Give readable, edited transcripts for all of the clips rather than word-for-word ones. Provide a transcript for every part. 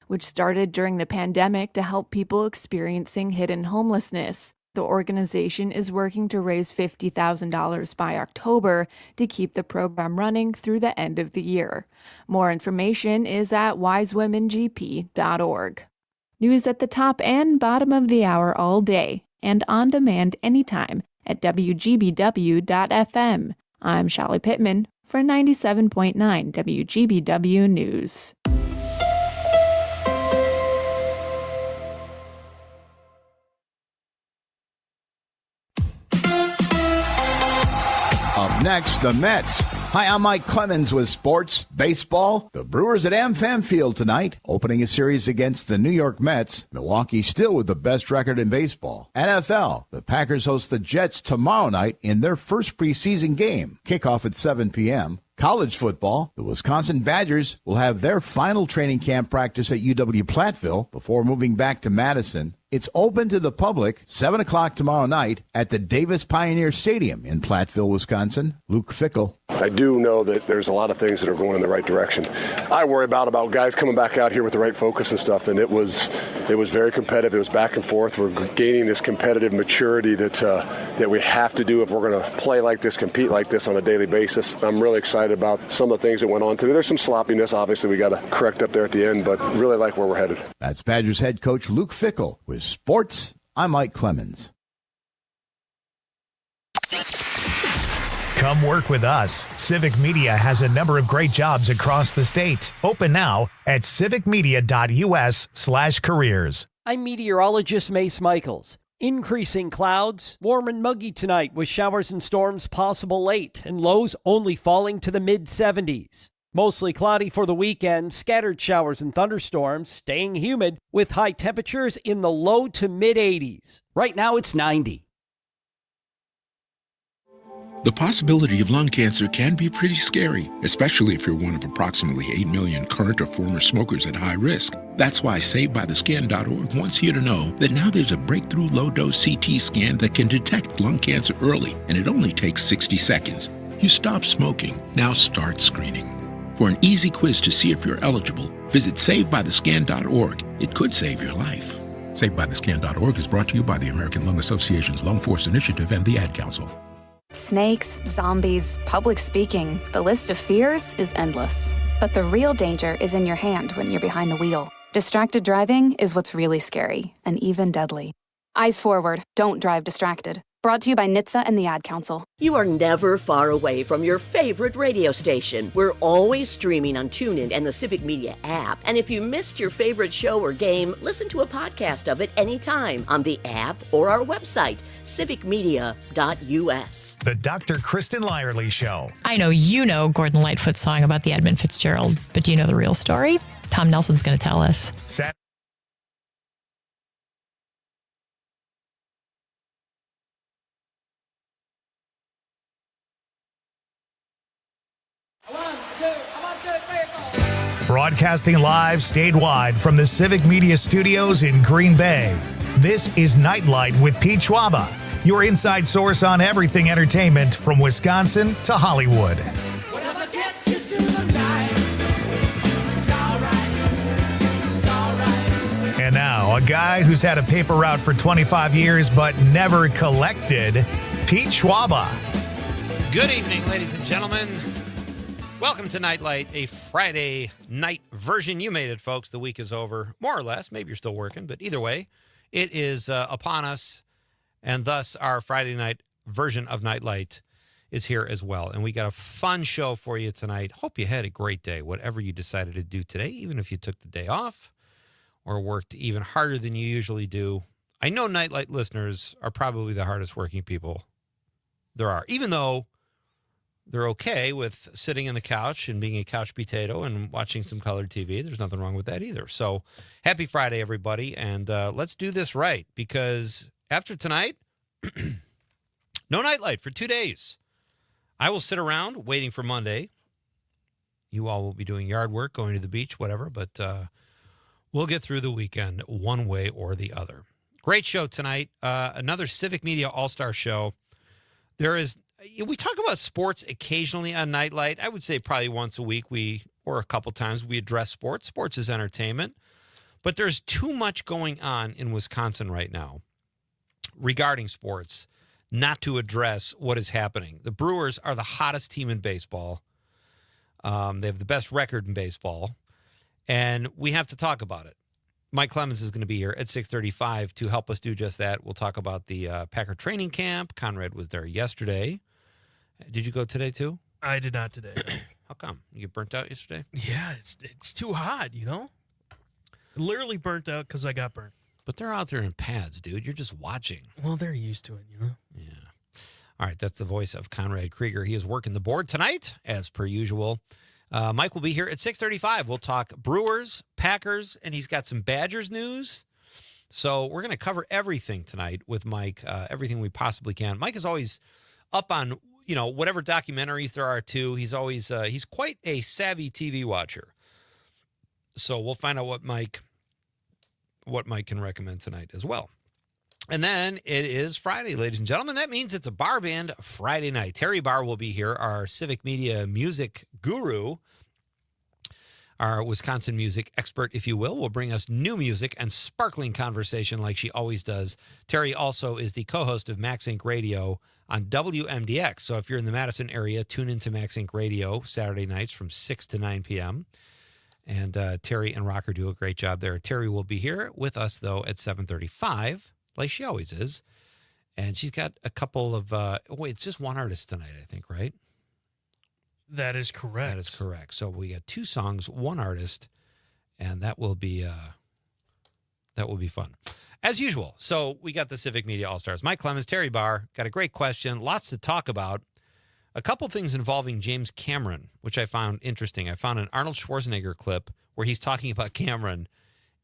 which started during the pandemic to help people experiencing hidden homelessness. The organization is working to raise $50,000 by October to keep the program running through the end of the year. More information is at wisewomengp.org. News at the top and bottom of the hour all day, and on demand anytime at WGBW.FM. I'm Shelly Pittman for 97.9 WGBW News. Up next, the Mets. Hi, I'm Mike Clemens with sports, baseball. The Brewers at AmFam Field tonight, opening a series against the New York Mets. Milwaukee still with the best record in baseball. NFL, the Packers host the Jets tomorrow night in their first preseason game. Kickoff at 7 p.m. College football, the Wisconsin Badgers will have their final training camp practice at UW-Platteville before moving back to Madison. It's open to the public, 7 o'clock tomorrow night at the Davis Pioneer Stadium in Platteville, Wisconsin. Luke Fickell. I do know that there's a lot of things that are going in the right direction. I worry about guys coming back out here with the right focus and stuff, and it was very competitive. It was back and forth. We're gaining this competitive maturity that we have to do if we're going to play like this, compete like this on a daily basis. I'm really excited about some of the things that went on today. There's some sloppiness, obviously, we got to correct up there at the end, but really like where we're headed. That's Badgers head coach Luke Fickell. With sports, I'm Mike Clemens. Come work with us. Civic Media has a number of great jobs across the state. Open now at civicmedia.us/careers. I'm meteorologist Mace Michaels. Increasing clouds, warm and muggy tonight with showers and storms possible late and lows only falling to the mid-70s. Mostly cloudy for the weekend, scattered showers and thunderstorms, staying humid with high temperatures in the low to mid-80s. Right now it's 90. The possibility of lung cancer can be pretty scary, especially if you're one of approximately 8 million current or former smokers at high risk. That's why SaveByTheScan.org wants you to know that now there's a breakthrough low-dose CT scan that can detect lung cancer early, and it only takes 60 seconds. You stop smoking, now start screening. For an easy quiz to see if you're eligible, visit SaveByTheScan.org. It could save your life. SaveByTheScan.org is brought to you by the American Lung Association's Lung Force Initiative and the Ad Council. Snakes, zombies, public speaking. The list of fears is endless. But the real danger is in your hand when you're behind the wheel. Distracted driving is what's really scary and even deadly. Eyes forward, don't drive distracted. Brought to you by NHTSA and the Ad Council. You are never far away from your favorite radio station. We're always streaming on TuneIn and the Civic Media app. And if you missed your favorite show or game, listen to a podcast of it anytime on the app or our website, civicmedia.us. The Dr. Kristen Lyerly Show. I know you know Gordon Lightfoot's song about the Edmund Fitzgerald, but do you know the real story? Tom Nelson's going to tell us. Broadcasting live statewide from the Civic Media Studios in Green Bay. This is Nightlight with Pete Schwaba, your inside source on everything entertainment from Wisconsin to Hollywood. And now, a guy who's had a paper route for 25 years but never collected, Pete Schwaba. Good evening, ladies and gentlemen. Welcome to Nightlight, a Friday night version. You made it, folks. The week is over, more or less. Maybe you're still working, but either way, it is upon us, and thus our Friday night version of Nightlight is here as well. And we got a fun show for you tonight. Hope you had a great day, whatever you decided to do today, even if you took the day off or worked even harder than you usually do. I know Nightlight listeners are probably the hardest working people there are, even though they're okay with sitting on the couch and being a couch potato and watching some colored TV. There's nothing wrong with that either. So happy Friday, everybody. And let's do this right, because after tonight, no Nightlight for 2 days. I will sit around waiting for Monday. You all will be doing yard work, going to the beach, whatever. But we'll get through the weekend one way or the other. Great show tonight. Another Civic Media All-Star show. We talk about sports occasionally on Nightlight. I would say probably once a week or a couple times we address sports. Sports is entertainment. But there's too much going on in Wisconsin right now regarding sports not to address what is happening. The Brewers are the hottest team in baseball. They have the best record in baseball, and we have to talk about it. Mike Clemens is going to be here at 6:35 to help us do just that. We'll talk about the Packer training camp. Conrad was there yesterday. Did you go today too? I did not today. How come? You get burnt out yesterday? Yeah, it's too hot, Literally burnt out because I got burnt. But they're out there in pads, dude. You're just watching. Well, they're used to it, Yeah. All right, that's the voice of Conrad Krieger. He is working the board tonight, as per usual. Mike will be here at 6:35. We'll talk Brewers, Packers, and he's got some Badgers news. So we're going to cover everything tonight with Mike, everything we possibly can. Mike is always up on, whatever documentaries there are, too. He's always, he's quite a savvy TV watcher. So we'll find out what Mike can recommend tonight as well. And then it is Friday, ladies and gentlemen. That means it's a bar band Friday night. Terry Barr will be here, our civic media music guru, our Wisconsin music expert, if you will bring us new music and sparkling conversation like she always does. Terry also is the co-host of Max Inc. Radio on WMDX. So if you're in the Madison area, tune into Max Inc. Radio Saturday nights from 6 to 9 p.m., and Terry and Rocker do a great job there. Terry will be here with us, though, at 7:35, like she always is. And she's got a couple of, it's just one artist tonight, I think, right? That is correct. That is correct. So we got 2 songs, 1 artist, and that will be fun. As usual, so we got the Civic Media All-Stars. Mike Clemens, Terry Barr, got a great question, lots to talk about. A couple things involving James Cameron, which I found interesting. I found an Arnold Schwarzenegger clip where he's talking about Cameron,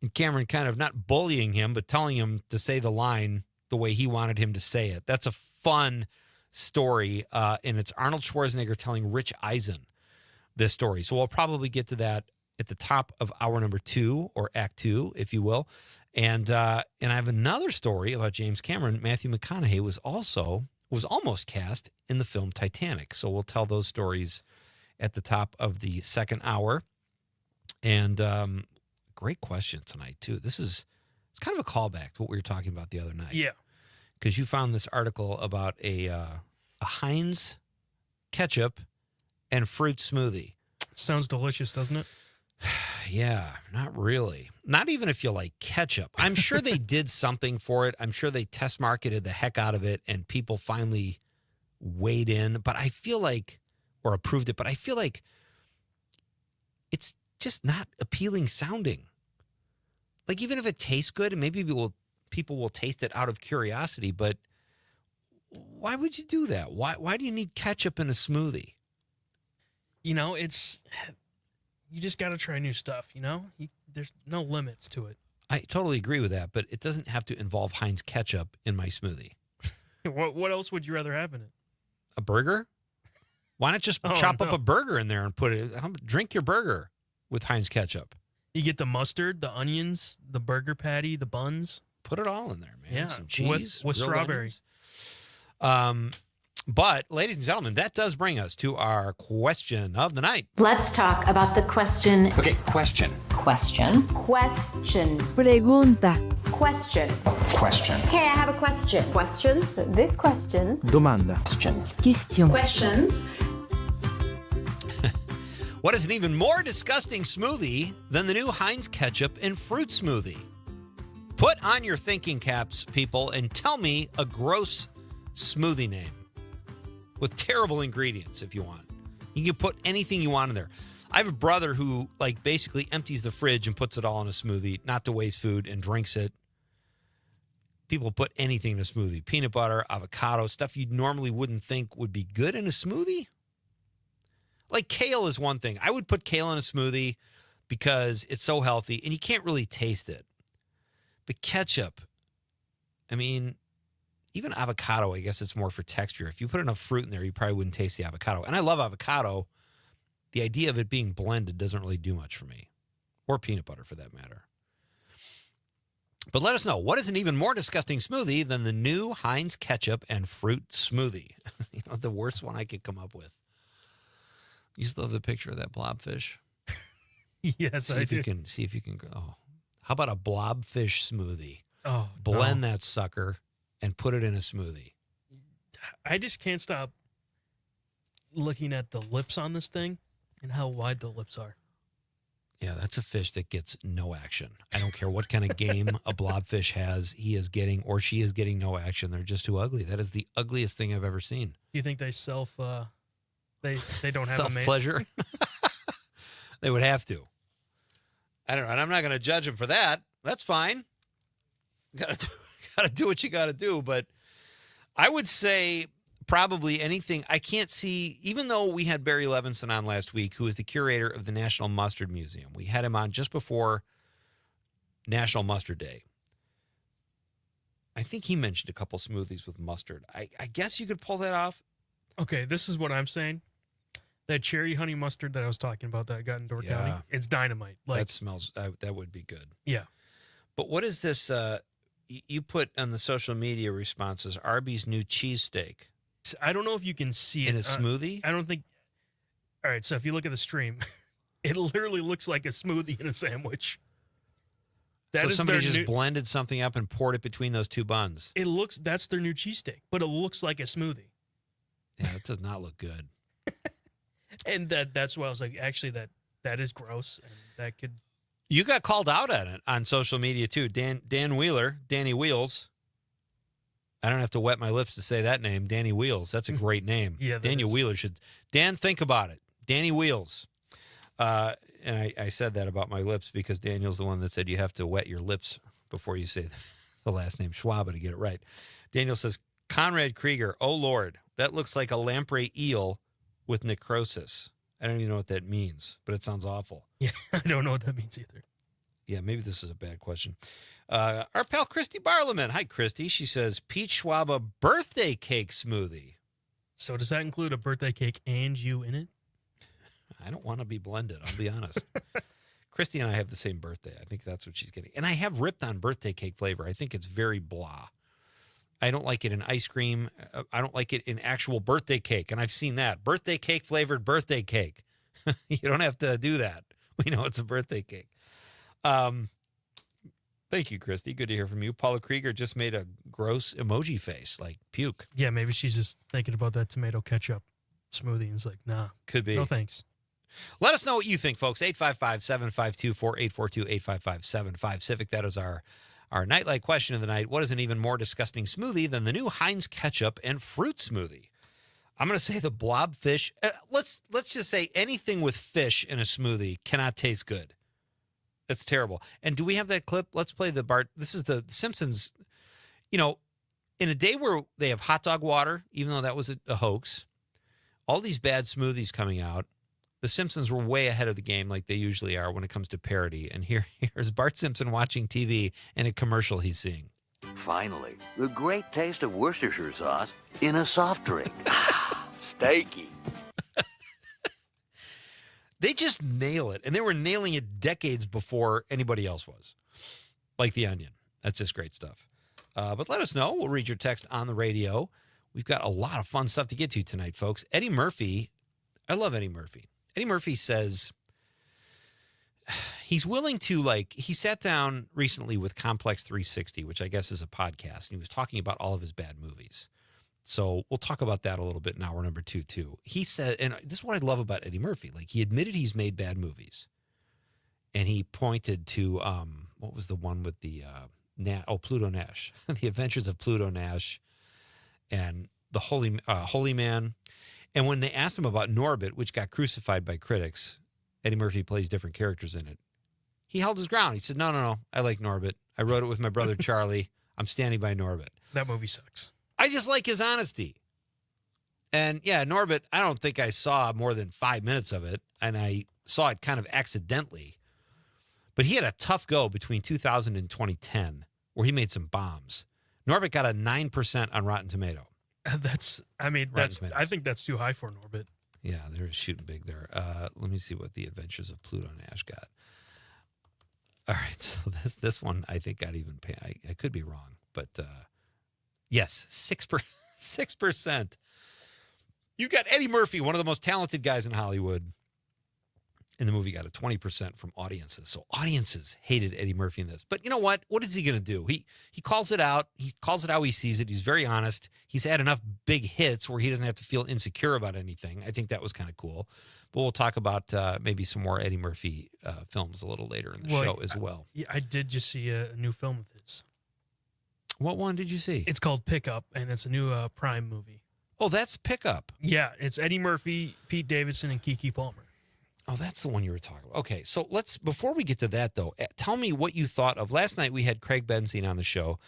and Cameron kind of not bullying him, but telling him to say the line the way he wanted him to say it. That's a fun story, and it's Arnold Schwarzenegger telling Rich Eisen this story. So we'll probably get to that at the top of hour number 2, or act 2, if you will. And I have another story about James Cameron. Matthew McConaughey was almost cast in the film Titanic. So we'll tell those stories at the top of the second hour. And great question tonight, too. It's kind of a callback to what we were talking about the other night. Yeah. Because you found this article about a Heinz ketchup and fruit smoothie. Sounds delicious, doesn't it? Yeah, not really. Not even if you like ketchup. I'm sure they did something for it. I'm sure they test marketed the heck out of it, and people finally weighed in. But I feel like, or approved it, but I feel like it's just not appealing sounding. Like, even if it tastes good, and maybe people will taste it out of curiosity, but why would you do that? Why do you need ketchup in a smoothie? You just got to try new stuff, There's no limits to it. I totally agree with that, but it doesn't have to involve Heinz ketchup in my smoothie. What else would you rather have in it? A burger? Why not just chop up a burger in there and put it? Drink your burger with Heinz ketchup. You get the mustard, the onions, the burger patty, the buns. Put it all in there, man. Yeah, some cheese with strawberry. But, ladies and gentlemen, that does bring us to our question of the night. Let's talk about the question. Okay, question. Question. Pregunta. Question. Question. Hey, I have a question. Questions? This question. Domanda. Question. Question. Questions. What is an even more disgusting smoothie than the new Heinz ketchup and fruit smoothie? Put on your thinking caps, people, and tell me a gross smoothie name with terrible ingredients if you want. You can put anything you want in there. I have a brother who basically empties the fridge and puts it all in a smoothie, not to waste food, and drinks it. People put anything in a smoothie. Peanut butter, avocado, stuff you normally wouldn't think would be good in a smoothie. Like kale is one thing. I would put kale in a smoothie because it's so healthy and you can't really taste it. But ketchup, even avocado, I guess it's more for texture. If you put enough fruit in there, you probably wouldn't taste the avocado. And I love avocado. The idea of it being blended doesn't really do much for me. Or peanut butter, for that matter. But let us know, what is an even more disgusting smoothie than the new Heinz ketchup and fruit smoothie? The worst one I could come up with. You still have the picture of that blobfish? Yes, I do. See if you can go. Oh, How about a blobfish smoothie? Oh, Blend no. that sucker and put it in a smoothie. I just can't stop looking at the lips on this thing and how wide the lips are. Yeah, that's a fish that gets no action. I don't care what kind of game a blobfish has, he is getting or she is getting no action. They're just too ugly. That is the ugliest thing I've ever seen. Do you think they they don't have a mate? Self-pleasure? They would have to. I don't know, and I'm not going to judge them for that. That's fine. Got to do what you got to do, but I would say probably anything. I can't see, even though we had Barry Levinson on last week, who is the curator of the National Mustard Museum. We had him on just before National Mustard Day. I think he mentioned a couple smoothies with mustard. I guess you could pull that off. Okay, this is what I'm saying. That cherry honey mustard that I was talking about that I got in Door County, it's dynamite. Like, that smells, that would be good. Yeah. But what is this? You put on the social media responses, Arby's new cheesesteak. I don't know if you can see in it. a smoothie? I don't think. All right, so if you look at the stream, it literally looks like a smoothie in a sandwich. So somebody just blended something up and poured it between those two buns. That's their new cheesesteak, but it looks like a smoothie. Yeah, it does not look good. And that's why I was like, actually, that is gross, and that could. You got called out on it on social media too. Dan Wheeler, Danny Wheels. I don't have to wet my lips to say that name, Danny Wheels. That's a great name. Yeah, Daniel Wheeler should. Dan, think about it. Danny Wheels. And I said that about my lips because Daniel's the one that said you have to wet your lips before you say the last name Schwaba to get it right. Daniel says, Conrad Krieger, oh Lord, that looks like a lamprey eel with necrosis. I don't even know what that means, but it sounds awful. Yeah, I don't know what that means either. Yeah, maybe this is a bad question. Our pal Christy Barleman. Hi, Christy. She says, Peach Schwaba birthday cake smoothie. So does that include a birthday cake and you in it? I don't want to be blended, I'll be honest. Christy and I have the same birthday. I think that's what she's getting. And I have ripped on birthday cake flavor. I think it's very blah. I don't like it in ice cream. I don't like it in actual birthday cake. And I've seen that. Birthday cake flavored birthday cake. You don't have to do that. We know it's a birthday cake. Thank you, Christy. Good to hear from you. Paula Krieger just made a gross emoji face, like puke. Yeah, maybe she's just thinking about that tomato ketchup smoothie and is like, nah. Could be. No thanks. Let us know what you think, folks. 855-752-4842, 855-75-CIVIC. That is our Nightlight question of the night. What is an even more disgusting smoothie than the new Heinz ketchup and fruit smoothie? I'm going to say the blobfish. Let's just say anything with fish in a smoothie cannot taste good. It's terrible. And do we have that clip? Let's play the Bart. This is the Simpsons. You know, in a day where they have hot dog water, even though that was a hoax, all these bad smoothies coming out, the Simpsons were way ahead of the game like they usually are when it comes to parody. And here's Bart Simpson watching TV and a commercial he's seeing. Finally, the great taste of Worcestershire sauce in a soft drink. Steaky. They just nail it. And they were nailing it decades before anybody else was. Like The Onion. That's just great stuff. But let us know. We'll read your text on the radio. We've got a lot of fun stuff to get to tonight, folks. Eddie Murphy. I love Eddie Murphy. Eddie Murphy says he's willing to, he sat down recently with Complex 360, which I guess is a podcast, and he was talking about all of his bad movies. So we'll talk about that a little bit in hour number 2, too. He said, and this is what I love about Eddie Murphy, he admitted he's made bad movies. And he pointed to, what was the one with the, Pluto Nash, The Adventures of Pluto Nash, and the Holy Man. And when they asked him about Norbit, which got crucified by critics, Eddie Murphy plays different characters in it. He held his ground. He said, no, I like Norbit. I wrote it with my brother Charlie. I'm standing by Norbit. That movie sucks. I just like his honesty. And yeah, Norbit, I don't think I saw more than 5 minutes of it, and I saw it kind of accidentally. But he had a tough go between 2000 and 2010 where he made some bombs. Norbit got a 9% on Rotten Tomato. I think that's too high for Norbit. Yeah, they're shooting big there. Let me see what The Adventures of Pluto Nash got. All right, so this one I think got even. I could be wrong, but yes, 6%. You got Eddie Murphy, one of the most talented guys in Hollywood, And the movie got a 20% from audiences. So audiences hated Eddie Murphy in this. But you know what? What is he going to do? He calls it out. He calls it how he sees it. He's very honest. He's had enough big hits where he doesn't have to feel insecure about anything. I think that was kind of cool. But we'll talk about maybe some more Eddie Murphy films a little later in the show as well. Yeah, I did just see a new film of his. What one did you see? It's called Pickup, and it's a new Prime movie. Oh, that's Pickup. Yeah, it's Eddie Murphy, Pete Davidson, and Keke Palmer. Oh, that's the one you were talking about. Okay, so before we get to that, though, tell me what you thought of. Last night we had Craig Benzine on the show.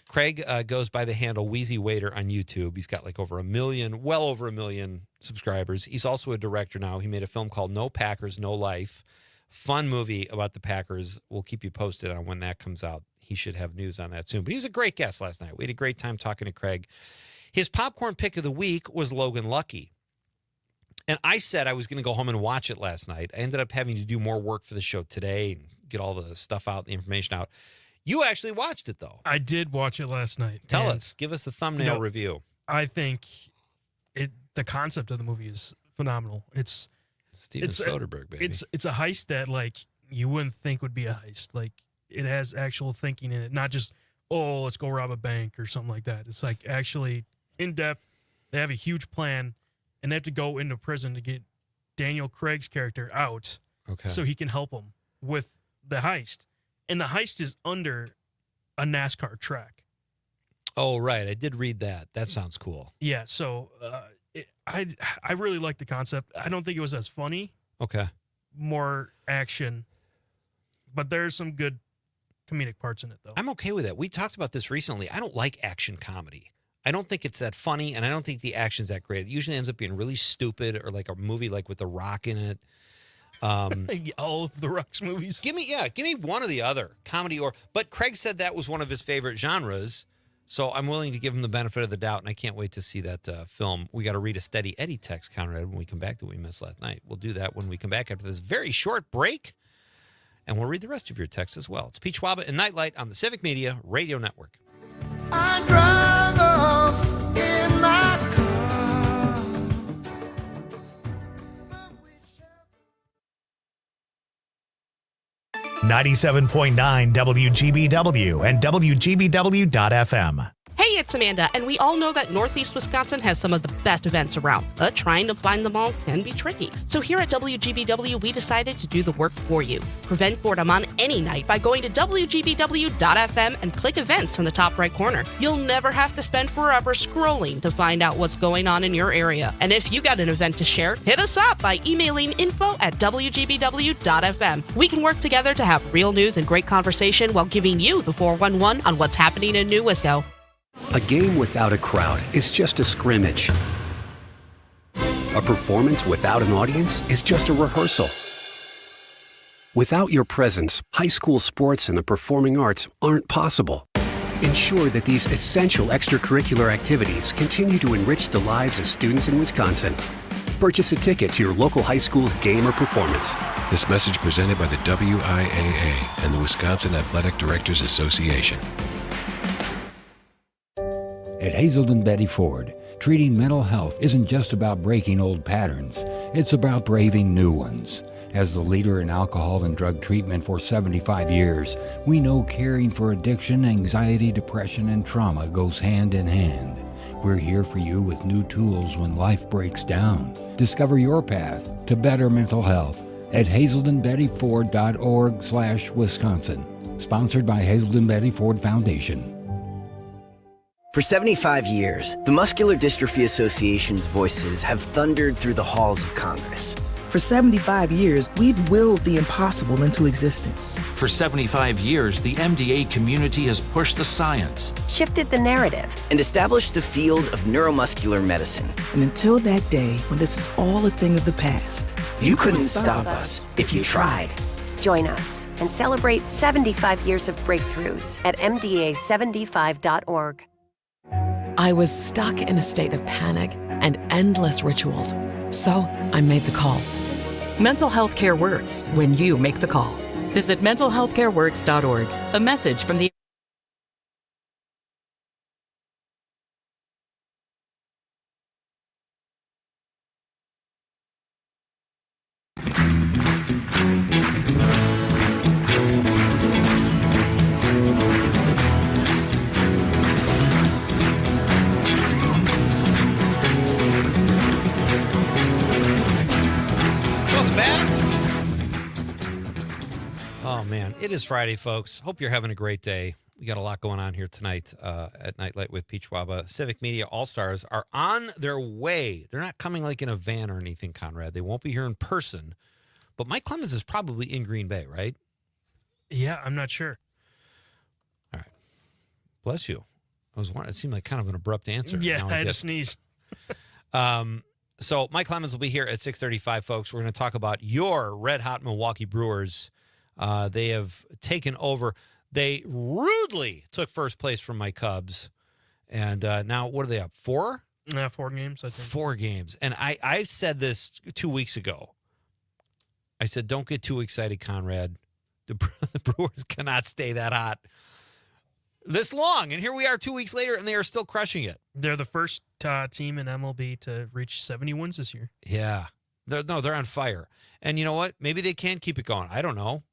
Craig goes by the handle Wheezy Waiter on YouTube. He's got like well over a million subscribers. He's also a director now. He made a film called No Packers, No Life. Fun movie about the Packers. We'll keep you posted on when that comes out. He should have news on that soon. But he was a great guest last night. We had a great time talking to Craig. His popcorn pick of the week was Logan Lucky. And I said I was going to go home and watch it last night. I ended up having to do more work for the show today and get all the stuff out, the information out. You actually watched it, though. I did watch it last night. Tell us. Give us the thumbnail review. I think the concept of the movie is phenomenal. It's Steven Soderbergh, baby. It's a heist that, like, you wouldn't think would be a heist. Like, it has actual thinking in it, not just, oh, let's go rob a bank or something like that. It's, like, actually in-depth. They have a huge plan. And they have to go into prison to get Daniel Craig's character out so he can help them with the heist. And the heist is under a NASCAR track. Oh, right. I did read that. That sounds cool. Yeah, so I really like the concept. I don't think it was as funny. Okay. More action. But there's some good comedic parts in it, though. I'm okay with that. We talked about this recently. I don't like action comedy. I don't think it's that funny, and I don't think the action's that great. It usually ends up being really stupid, or like a movie like with The Rock in it. All of The Rock's movies. Give me one or the other, comedy But Craig said that was one of his favorite genres, so I'm willing to give him the benefit of the doubt, and I can't wait to see that film. We got to read a Steady Eddie text, Conrad, when we come back that we missed last night. We'll do that when we come back after this very short break, and we'll read the rest of your texts as well. It's Pete Schwaba and Nightlight on the Civic Media Radio Network. I drive off in my car. 97.9 WGBW and WGBW.FM. Hey, it's Amanda, and we all know that Northeast Wisconsin has some of the best events around, but trying to find them all can be tricky. So here at WGBW, we decided to do the work for you. Prevent boredom on any night by going to WGBW.FM and click events in the top right corner. You'll never have to spend forever scrolling to find out what's going on in your area. And if you got an event to share, hit us up by emailing info@WGBW.FM. We can work together to have real news and great conversation while giving you the 411 on what's happening in New Wisco. A game without a crowd is just a scrimmage. A performance without an audience is just a rehearsal. Without your presence, high school sports and the performing arts aren't possible. Ensure that these essential extracurricular activities continue to enrich the lives of students in Wisconsin. Purchase a ticket to your local high school's game or performance. This message presented by the WIAA and the Wisconsin Athletic Directors Association. At Hazelden Betty Ford, treating mental health isn't just about breaking old patterns, it's about braving new ones. As the leader in alcohol and drug treatment for 75 years, we know caring for addiction, anxiety, depression, and trauma goes hand in hand. We're here for you with new tools when life breaks down. Discover your path to better mental health at hazeldenbettyford.org/Wisconsin. Sponsored by Hazelden Betty Ford Foundation. For 75 years, the Muscular Dystrophy Association's voices have thundered through the halls of Congress. For 75 years, we've willed the impossible into existence. For 75 years, the MDA community has pushed the science, shifted the narrative, and established the field of neuromuscular medicine. And until that day, when this is all a thing of the past, you couldn't stop us if you tried. Join us and celebrate 75 years of breakthroughs at MDA75.org. I was stuck in a state of panic and endless rituals, so I made the call. Mental health care works when you make the call. Visit mentalhealthcareworks.org. A message from the It is Friday, folks. Hope you're having a great day. We got a lot going on here tonight at Nightlight with Pete Schwaba. Civic Media All-Stars are on their way. They're not coming like in a van or anything, Conrad. They won't be here in person. But Mike Clemens is probably in Green Bay, right? Yeah, I'm not sure. All right. Bless you. It seemed like kind of an abrupt answer. Yeah, I had to sneeze. So Mike Clemens will be here at 6:35, folks. We're going to talk about your red-hot Milwaukee Brewers. They have taken over. They rudely took first place from my Cubs. And now, what are they up? 4? 4 games, I think. 4 games. And I said this 2 weeks ago. I said, don't get too excited, Conrad. The Brewers cannot stay that hot this long. And here we are 2 weeks later, and they are still crushing it. They're the first team in MLB to reach 70 wins this year. Yeah. They're on fire. And you know what? Maybe they can keep it going. I don't know.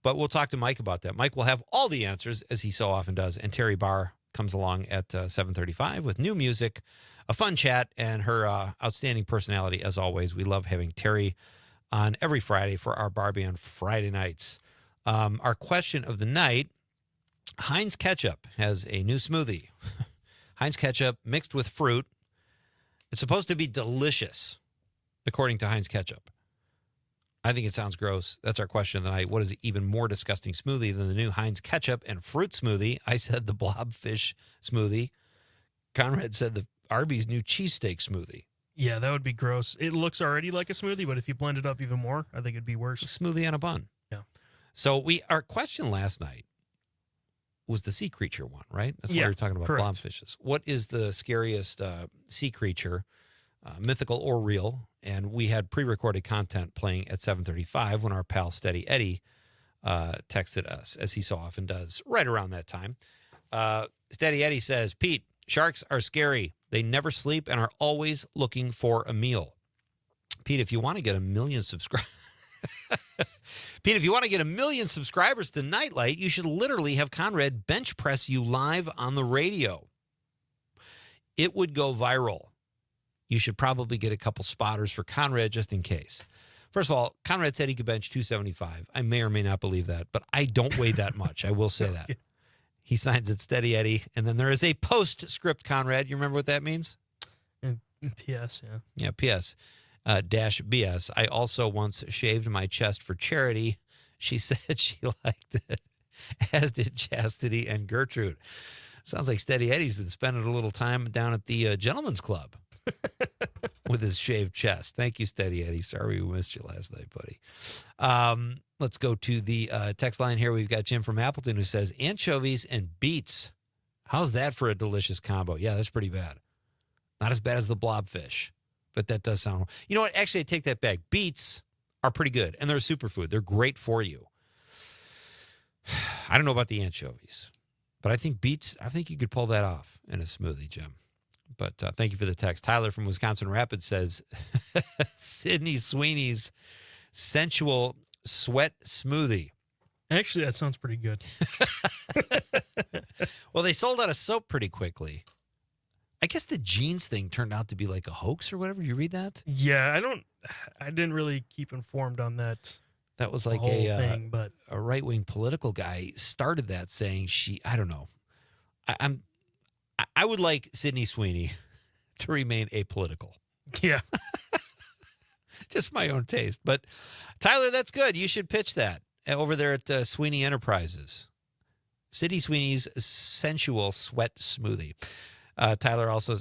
But we'll talk to Mike about that. Mike will have all the answers, as he so often does. And Terry Barr comes along at 7:35 with new music, a fun chat, and her outstanding personality, as always. We love having Terry on every Friday for our Barbie on Friday nights. Our question of the night, Heinz Ketchup has a new smoothie. Heinz Ketchup mixed with fruit. It's supposed to be delicious, according to Heinz Ketchup. I think it sounds gross. That's our question of the night. What is an even more disgusting smoothie than the new Heinz Ketchup and fruit smoothie? I said the blobfish smoothie. Conrad said the Arby's new cheesesteak smoothie. Yeah, that would be gross. It looks already like a smoothie, but if you blend it up even more, I think it'd be worse. It's a smoothie on a bun. Yeah. So our question last night was the sea creature one, right? That's why we were talking about correct. blobfishes. What is the scariest sea creature, mythical or real? And we had pre-recorded content playing at 7:35 when our pal Steady Eddie texted us, as he so often does, right around that time. Steady Eddie says, Pete, sharks are scary. They never sleep and are always looking for a meal. Pete, if you want to get 1 million subscribers, Pete, if you want to get 1 million subscribers to Nightlight, you should literally have Conrad bench press you live on the radio. It would go viral. You should probably get a couple spotters for Conrad just in case. First of all, Conrad said he could bench 275. I may or may not believe that, but I don't weigh that much. I will say that. He signs it Steady Eddie. And then there is a postscript, Conrad. You remember what that means? PS, yeah. Yeah, PS. Dash BS. I also once shaved my chest for charity. She said she liked it, as did Chastity and Gertrude. Sounds like Steady Eddie's been spending a little time down at the Gentleman's Club with his shaved chest. Thank you, Steady Eddie. Sorry we missed you last night, buddy. Let's go to the text line here. We've got Jim from Appleton who says, anchovies and beets. How's that for a delicious combo? Yeah, that's pretty bad. Not as bad as the blobfish, but that does sound... You know what? Actually, I take that back. Beets are pretty good, and they're a superfood. They're great for you. I don't know about the anchovies, but I think beets, I think you could pull that off in a smoothie, Jim. But thank you for the text. Tyler from Wisconsin Rapids says, Sydney Sweeney's sensual sweat smoothie. Actually, that sounds pretty good. Well, they sold out of soap pretty quickly. I guess the jeans thing turned out to be like a hoax or whatever. You read that? Yeah, I didn't really keep informed on that. That was like thing, but a right-wing political guy started that saying I don't know. I would like Sydney Sweeney to remain apolitical. Yeah. Just my own taste. But Tyler, that's good. You should pitch that over there at Sweeney Enterprises. Sydney Sweeney's sensual sweat smoothie. Tyler also,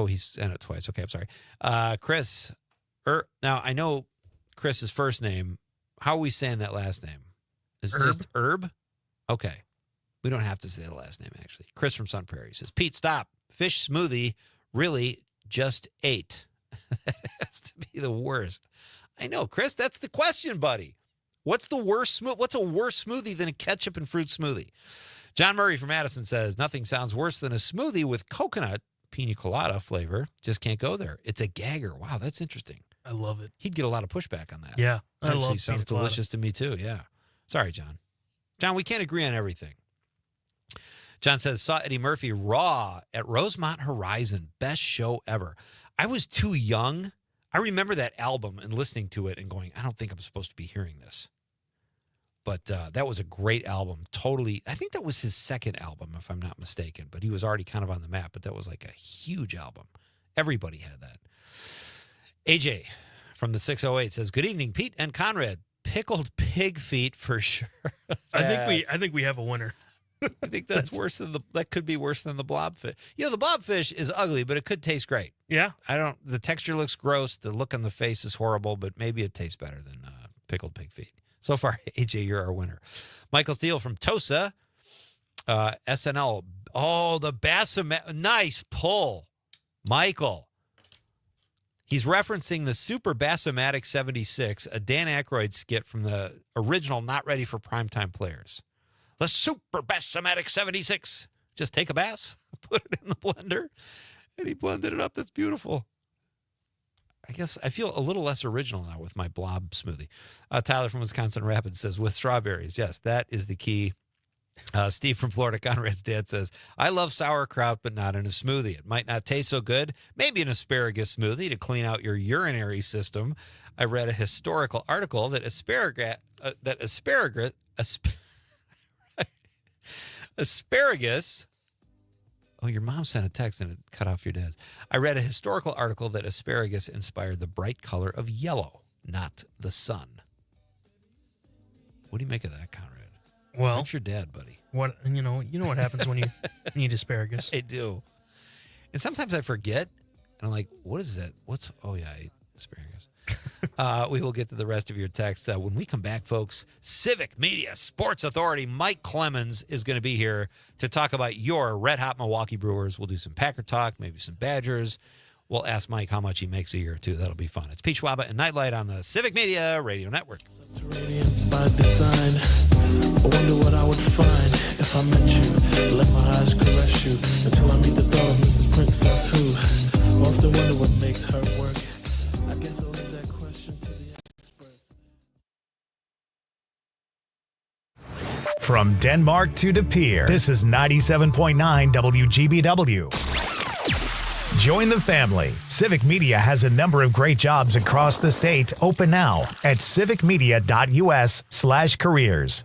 he's sent it twice. Okay, I'm sorry. Chris, now I know Chris's first name. How are we saying that last name? Is it just Herb? Okay. We don't have to say the last name, actually. Chris from Sun Prairie says, Pete, stop. Fish smoothie really just ate. That has to be the worst. I know, Chris, that's the question, buddy. What's a worse smoothie than a ketchup and fruit smoothie? John Murray from Madison says, nothing sounds worse than a smoothie with coconut pina colada flavor. Just can't go there. It's a gagger. Wow, that's interesting. I love it. He'd get a lot of pushback on that. Yeah, I love it. pina Sounds colada. delicious to me, too. Yeah. Sorry, John. John, we can't agree on everything. John says, saw Eddie Murphy raw at Rosemont Horizon. Best show ever. I was too young. I remember that album and listening to it and going, I don't think I'm supposed to be hearing this. But that was a great album. Totally. I think that was his second album, if I'm not mistaken. But he was already kind of on the map. But that was like a huge album. Everybody had that. AJ from the 608 says, "Good evening, Pete and Conrad. Pickled pig feet for sure." I think we have a winner. I think that could be worse than the blobfish. The blobfish is ugly, but it could taste great. Yeah. The texture looks gross. The look on the face is horrible, but maybe it tastes better than pickled pig feet. So far, AJ, you're our winner. Michael Steele from Tosa, SNL. Oh, the Bassomatic. Nice pull, Michael. He's referencing the Super Bassomatic 76, a Dan Aykroyd skit from the original Not Ready for Primetime Players. The Super Bassomatic 76. Just take a bass, put it in the blender, and he blended it up. That's beautiful. I guess I feel a little less original now with my blob smoothie. Tyler from Wisconsin Rapids says, with strawberries. Yes, that is the key. Steve from Florida, Conrad's dad, says, I love sauerkraut, but not in a smoothie. It might not taste so good. Maybe an asparagus smoothie to clean out your urinary system. I read a historical article that asparagus. Oh, your mom sent a text and it cut off your dad's. I read a historical article that asparagus inspired the bright color of yellow, not the sun. What do you make of that, Conrad? Well, that's your dad, buddy. What you know what happens when you eat asparagus. I do. And sometimes I forget, and I'm like, what is that? Oh, yeah, I ate asparagus. We will get to the rest of your texts. When we come back, folks, Civic Media Sports Authority Mike Clemens is going to be here to talk about your red-hot Milwaukee Brewers. We'll do some Packer talk, maybe some Badgers. We'll ask Mike how much he makes a year, too. That'll be fun. It's Pete Schwaba and Nightlight on the Civic Media Radio Network. By design, I wonder what I would find if I met you. Let my eyes caress you until I meet the thought of Mrs. Princess who often wonder what makes her work. I guess I'll leave that question to the experts. From Denmark to De Pere, this is 97.9 WGBW. Join the family. Civic Media has a number of great jobs across the state open now at civicmedia.us/careers.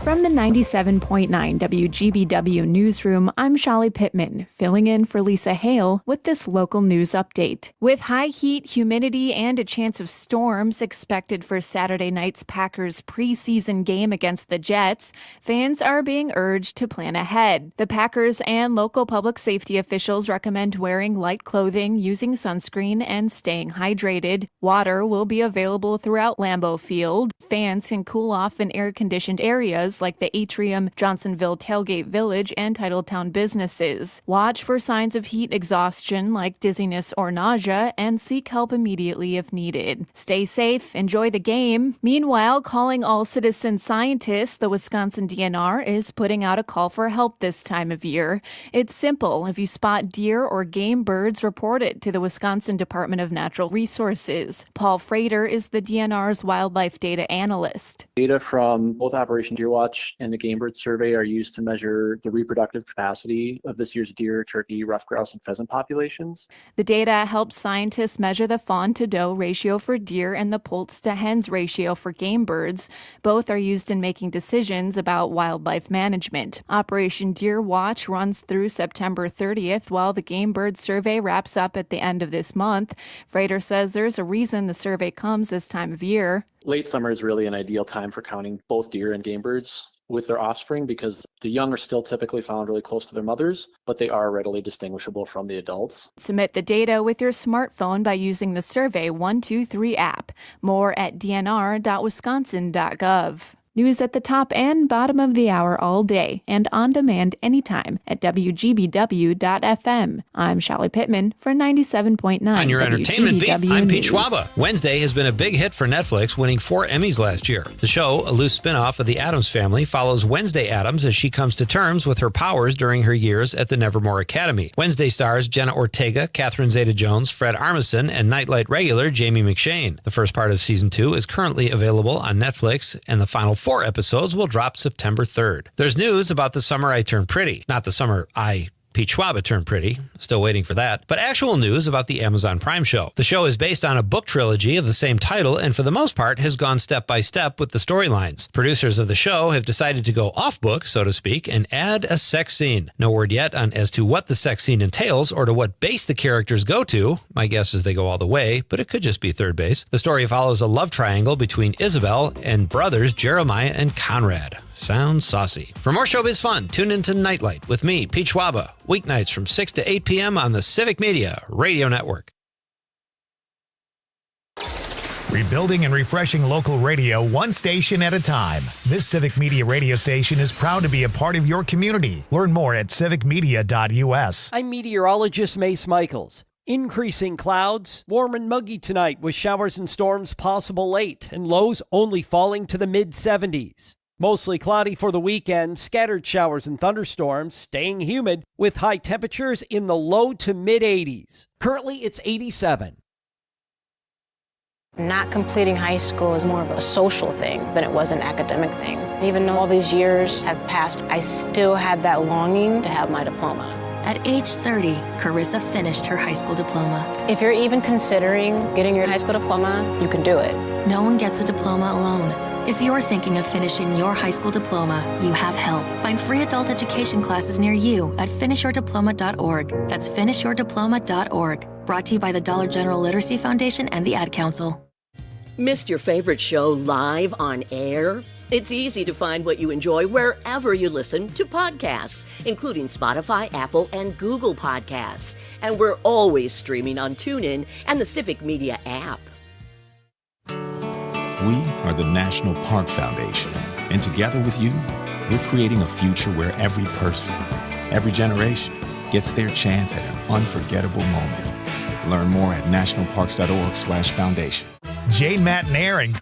From the 97.9 WGBW newsroom, I'm Shelly Pittman, filling in for Lisa Hale with this local news update. With high heat, humidity, and a chance of storms expected for Saturday night's Packers preseason game against the Jets, fans are being urged to plan ahead. The Packers and local public safety officials recommend wearing light clothing, using sunscreen, and staying hydrated. Water will be available throughout Lambeau Field. Fans can cool off in air-conditioned areas like the Atrium, Johnsonville Tailgate Village, and Titletown businesses. Watch for signs of heat exhaustion like dizziness or nausea and seek help immediately if needed. Stay safe, enjoy the game. Meanwhile, calling all citizen scientists, the Wisconsin DNR is putting out a call for help this time of year. It's simple. If you spot deer or game birds, report it to the Wisconsin Department of Natural Resources. Paul Frater is the DNR's wildlife data analyst. Data from both Operation Deer Watch and the Game Bird Survey are used to measure the reproductive capacity of this year's deer, turkey, ruffed grouse, and pheasant populations. The data helps scientists measure the fawn to doe ratio for deer and the poults to hens ratio for game birds. Both are used in making decisions about wildlife management. Operation Deer Watch runs through September 30th, while the Game Bird Survey wraps up at the end of this month. Frater says there's a reason the survey comes this time of year. Late summer is really an ideal time for counting both deer and game birds with their offspring because the young are still typically found really close to their mothers, but they are readily distinguishable from the adults. Submit the data with your smartphone by using the Survey 123 app. More at dnr.wisconsin.gov. News at the top and bottom of the hour all day and on demand anytime at WGBW.FM. I'm Shelly Pittman for 97.9 On your entertainment beat, I'm Pete News. Schwaba. Wednesday has been a big hit for Netflix, winning 4 Emmys last year. The show, a loose spinoff of The Addams Family, follows Wednesday Addams as she comes to terms with her powers during her years at the Nevermore Academy. Wednesday stars Jenna Ortega, Catherine Zeta-Jones, Fred Armisen, and Nightlight regular Jamie McShane. The first part of season 2 is currently available on Netflix, and the final 4 episodes will drop September 3rd. There's news about The Summer I Turned Pretty. Not The Summer I Pete Schwaba turned pretty. Still waiting for that. But actual news about the Amazon Prime show. The show is based on a book trilogy of the same title and for the most part has gone step by step with the storylines. Producers of the show have decided to go off book, so to speak, and add a sex scene. No word yet on as to what the sex scene entails or to what base the characters go to. My guess is they go all the way, but it could just be third base. The story follows a love triangle between Isabel and brothers Jeremiah and Conrad. Sounds saucy. For more showbiz fun, tune into Nightlight with me, Pete Schwaba, weeknights from 6 to 8 p.m. on the Civic Media Radio Network. Rebuilding and refreshing local radio one station at a time. This Civic Media radio station is proud to be a part of your community. Learn more at civicmedia.us. I'm meteorologist Mace Michaels. Increasing clouds, warm and muggy tonight with showers and storms possible late and lows only falling to the mid-70s. Mostly cloudy for the weekend, scattered showers and thunderstorms, staying humid with high temperatures in the low to mid-80s. Currently, it's 87. Not completing high school is more of a social thing than it was an academic thing. Even though all these years have passed, I still had that longing to have my diploma. At age 30, Carissa finished her high school diploma. If you're even considering getting your high school diploma, you can do it. No one gets a diploma alone. If you're thinking of finishing your high school diploma, you have help. Find free adult education classes near you at finishyourdiploma.org. That's finishyourdiploma.org. Brought to you by the Dollar General Literacy Foundation and the Ad Council. Missed your favorite show live on air? It's easy to find what you enjoy wherever you listen to podcasts, including Spotify, Apple, and Google Podcasts. And we're always streaming on TuneIn and the Civic Media app. We are the National Park Foundation, and together with you, we're creating a future where every person, every generation, gets their chance at an unforgettable moment. Learn more at nationalparks.org/foundation. Jane Matnair and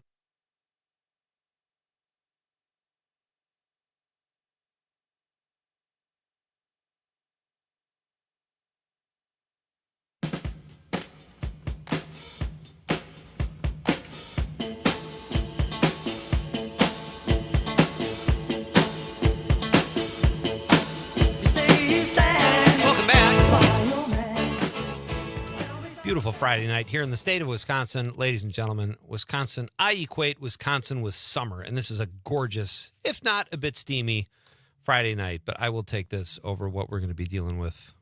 Beautiful Friday night here in the state of Wisconsin. Ladies and gentlemen, Wisconsin, I equate Wisconsin with summer, and this is a gorgeous, if not a bit steamy, Friday night, but I will take this over what we're going to be dealing with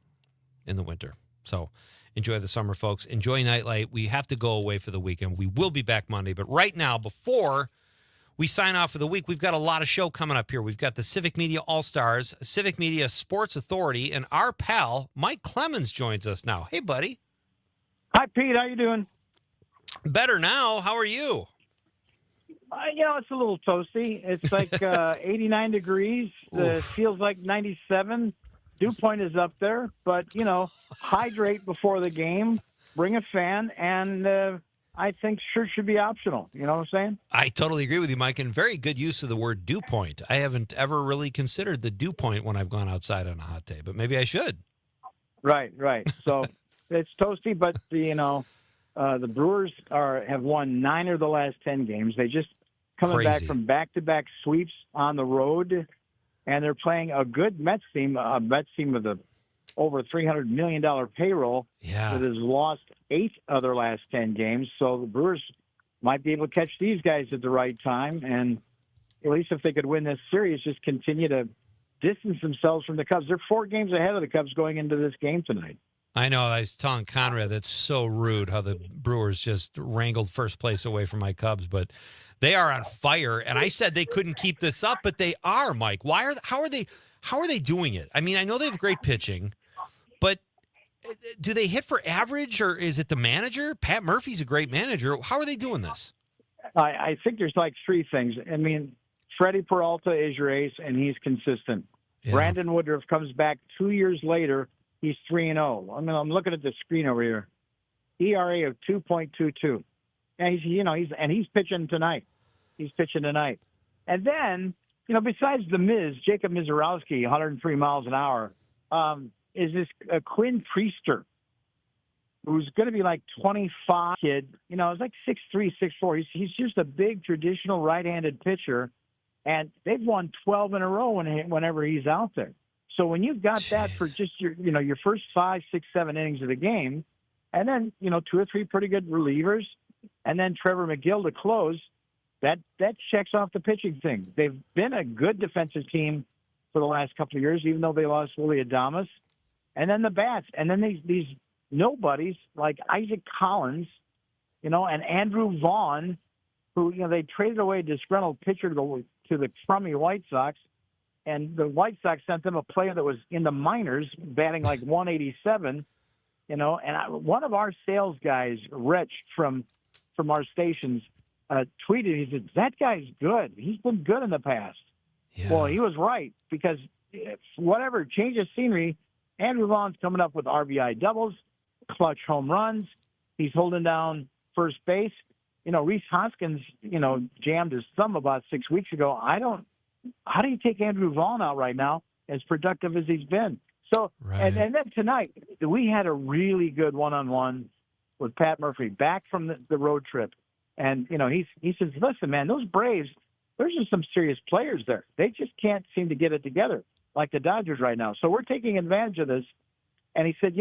in the winter. So enjoy the summer, folks. Enjoy Nightlight. We have to go away for the weekend. We will be back Monday, but right now, before we sign off for the week, we've got a lot of show coming up here. We've got the Civic Media All-Stars, Civic Media Sports Authority, and our pal, Mike Clemens, joins us now. Hey, buddy. Hi, Pete. How you doing? Better now. How are you? It's a little toasty. It's like 89 degrees. Feels like 97. Dew point is up there. But, hydrate before the game. Bring a fan. And I think shirts should be optional. You know what I'm saying? I totally agree with you, Mike. And very good use of the word dew point. I haven't ever really considered the dew point when I've gone outside on a hot day. But maybe I should. Right. So... It's toasty, but the Brewers have won 9 of the last 10 games. They just coming back from back-to-back sweeps on the road, and they're playing a good Mets team with a over $300 million payroll that has lost 8 of their last 10 games. So the Brewers might be able to catch these guys at the right time, and at least if they could win this series, just continue to distance themselves from the Cubs. They're 4 games ahead of the Cubs going into this game tonight. I know. I was telling Conrad that's so rude how the Brewers just wrangled first place away from my Cubs, but they are on fire. And I said they couldn't keep this up, but they are, Mike. How are they doing it? I mean, I know they have great pitching, but do they hit for average, or is it the manager? Pat Murphy's a great manager. How are they doing this? I think there's like 3 things. I mean, Freddie Peralta is your ace, and he's consistent. Yeah. Brandon Woodruff comes back 2 years later. He's 3-0. I mean, I'm looking at the screen over here. ERA of 2.22. And he's pitching tonight. And then, besides the Miz, Jacob Mizorowski, 103 miles an hour, is this Quinn Priester, who's going to be like 25 kid. He's like 6'3", 6'4". He's just a big traditional right-handed pitcher, and they've won 12 in a row whenever he's out there. So when you've got that for just your first 5, 6, 7 innings of the game, and then 2 or 3 pretty good relievers, and then Trevor McGill to close, that checks off the pitching thing. They've been a good defensive team for the last couple of years, even though they lost Willie Adames. And then the bats, and then these nobodies like Isaac Collins, and Andrew Vaughn, who they traded away a disgruntled pitcher to the crummy White Sox. And the White Sox sent them a player that was in the minors, batting like 187, and one of our sales guys, Rich from our stations, tweeted, he said, that guy's good. He's been good in the past. Yeah. Well, he was right, because whatever, change of scenery, Andrew Vaughn's coming up with RBI doubles, clutch home runs. He's holding down first base. Rhys Hoskins, jammed his thumb about 6 weeks ago. How do you take Andrew Vaughn out right now, as productive as he's been? So, right. and then tonight, we had a really good one-on-one with Pat Murphy back from the road trip. And, he says, listen, man, those Braves, there's just some serious players there. They just can't seem to get it together like the Dodgers right now. So we're taking advantage of this. And he said,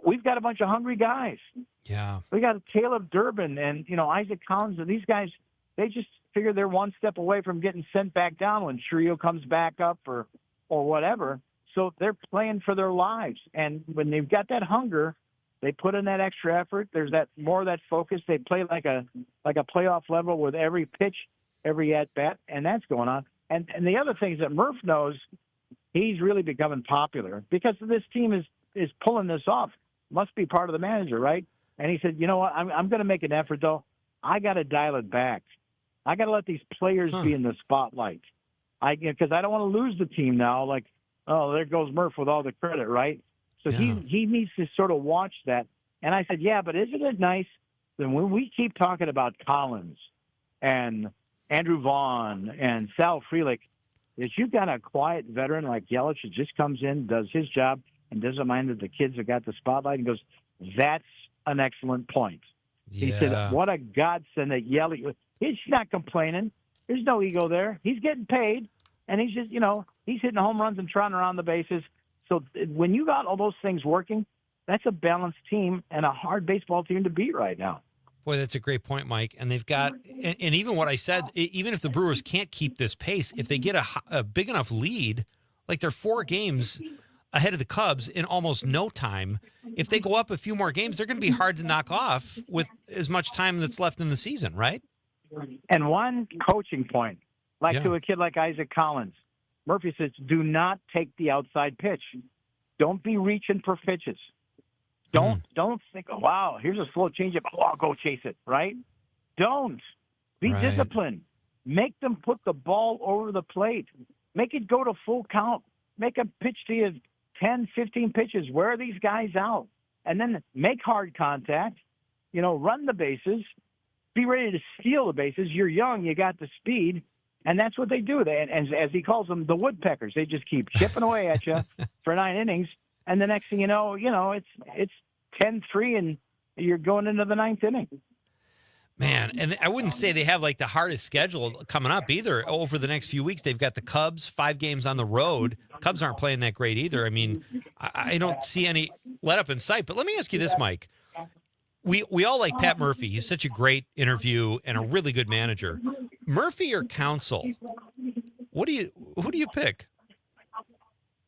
we've got a bunch of hungry guys. Yeah. We got Caleb Durbin and, Isaac Collins, and these guys, they just figure they're one step away from getting sent back down when Trio comes back up or whatever. So they're playing for their lives. And when they've got that hunger, they put in that extra effort. There's more of that focus. They play like a playoff level with every pitch, every at-bat, and that's going on. And the other thing is that Murph knows he's really becoming popular because this team is pulling this off. Must be part of the manager, right? And he said, you know what, I'm going to make an effort, though. I got to dial it back. I got to let these players be in the spotlight. Because I don't want to lose the team now. Like, oh, there goes Murph with all the credit, right? So he needs to sort of watch that. And I said, yeah, but isn't it nice that when we keep talking about Collins and Andrew Vaughn and Sal Frelick, that you've got a quiet veteran like Yelich who just comes in, does his job, and doesn't mind that the kids have got the spotlight, and goes, that's an excellent point. Yeah. He said, what a godsend that Yelich, he's not complaining. There's no ego there. He's getting paid, and he's just, he's hitting home runs and trotting around the bases. So when you got all those things working, that's a balanced team and a hard baseball team to beat right now. Boy, that's a great point, Mike. And they've got, and even what I said, even if the Brewers can't keep this pace, if they get a big enough lead, like they're 4 games ahead of the Cubs in almost no time, if they go up a few more games, they're going to be hard to knock off with as much time that's left in the season, right? And one coaching point, to a kid like Isaac Collins, Murphy says, do not take the outside pitch. Don't be reaching for pitches. Don't think, oh, wow, here's a slow changeup. Oh, I'll go chase it, right? Don't. Be disciplined. Make them put the ball over the plate. Make it go to full count. Make them pitch to you 10, 15 pitches. Wear these guys out. And then make hard contact. Run the bases. Be ready to steal the bases. You're young. You got the speed. And that's what they do. And as he calls them, the woodpeckers. They just keep chipping away at you for 9 innings. And the next thing you know, it's 10-3, and you're going into the 9th inning. Man, and I wouldn't say they have the hardest schedule coming up either. Over the next few weeks, they've got the Cubs, 5 games on the road. Cubs aren't playing that great either. I mean, I don't see any let up in sight. But let me ask you this, Mike. We all like Pat Murphy. He's such a great interview and a really good manager. Murphy or Counsell? Who do you pick?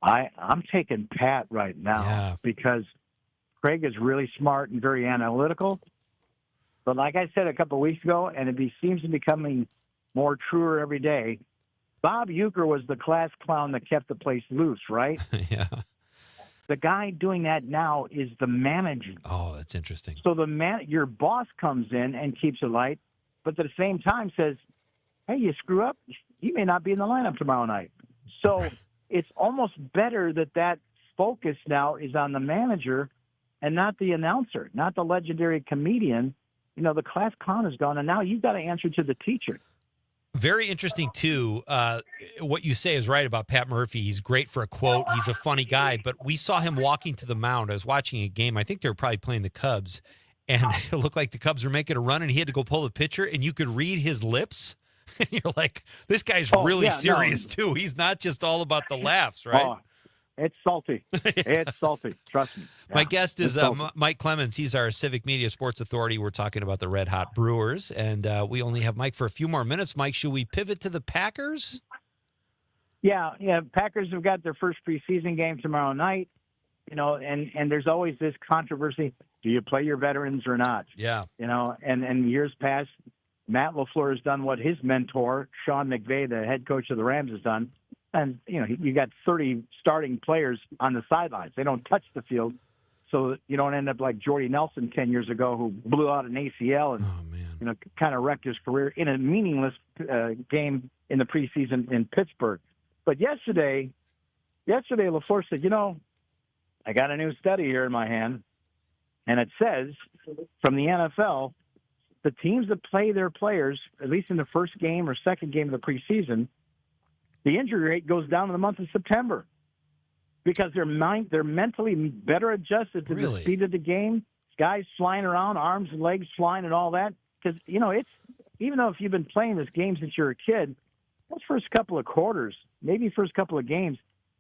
I'm taking Pat right now because Craig is really smart and very analytical. But like I said a couple of weeks ago, and it seems to be becoming more truer every day, Bob Uecker was the class clown that kept the place loose, right? Yeah. The guy doing that now is the manager. Oh, that's interesting. So your boss comes in and keeps it light, but at the same time says, hey, you screw up, you may not be in the lineup tomorrow night. So it's almost better that focus now is on the manager and not the announcer, not the legendary comedian. The class clown is gone, and now you've got to answer to the teacher. Very interesting, too. What you say is right about Pat Murphy. He's great for a quote. He's a funny guy, but we saw him walking to the mound. I was watching a game. I think they were probably playing the Cubs, and it looked like the Cubs were making a run, and he had to go pull the pitcher, and you could read his lips You're like, this guy's really serious too. He's not just all about the laughs, right? Oh, it's salty. It's salty. Trust me. Yeah, my guest is Mike Clemens. He's our Civic Media Sports Authority. We're talking about the Red Hot Brewers, and we only have Mike for a few more minutes. Mike, should we pivot to the Packers? Yeah. Packers have got their first preseason game tomorrow night. And there's always this controversy: do you play your veterans or not? Yeah. And years past, Matt LaFleur has done what his mentor, Sean McVay, the head coach of the Rams, has done. And, you got 30 starting players on the sidelines. They don't touch the field. So you don't end up like Jordy Nelson 10 years ago, who blew out an ACL and, kind of wrecked his career in a meaningless game in the preseason in Pittsburgh. But yesterday LaFleur said, I got a new study here in my hand, and it says from the NFL, the teams that play their players, at least in the first game or second game of the preseason, the injury rate goes down in the month of September because they're mentally better adjusted to the speed of the game. Guys flying around, arms and legs flying and all that. Because, it's even though if you've been playing this game since you're a kid, those first couple of quarters, maybe first couple of games,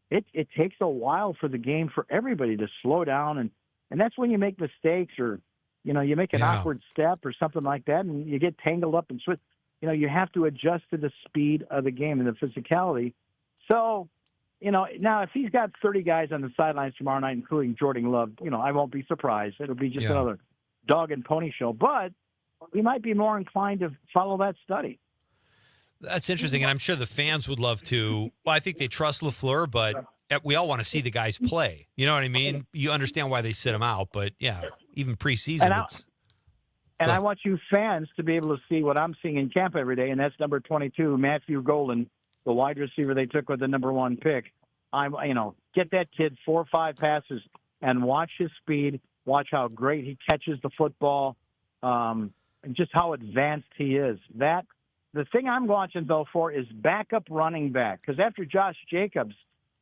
it takes a while for the game for everybody to slow down. And that's when you make mistakes or, you make an awkward step or something like that, and you get tangled up and switch. You have to adjust to the speed of the game and the physicality. So, now if he's got 30 guys on the sidelines tomorrow night, including Jordan Love, I won't be surprised. It'll be just another dog and pony show. But we might be more inclined to follow that study. That's interesting, and I'm sure the fans would love to. Well, I think they trust LaFleur, but we all want to see the guys play. You know what I mean? You understand why they sit them out, but, even preseason, I want you fans to be able to see what I'm seeing in camp every day, and that's number 22, Matthew Golden, the wide receiver they took with the number 1 pick. Get that kid 4 or 5 passes and watch his speed, watch how great he catches the football, and just how advanced he is. The thing I'm watching, though, for is backup running back, because after Josh Jacobs,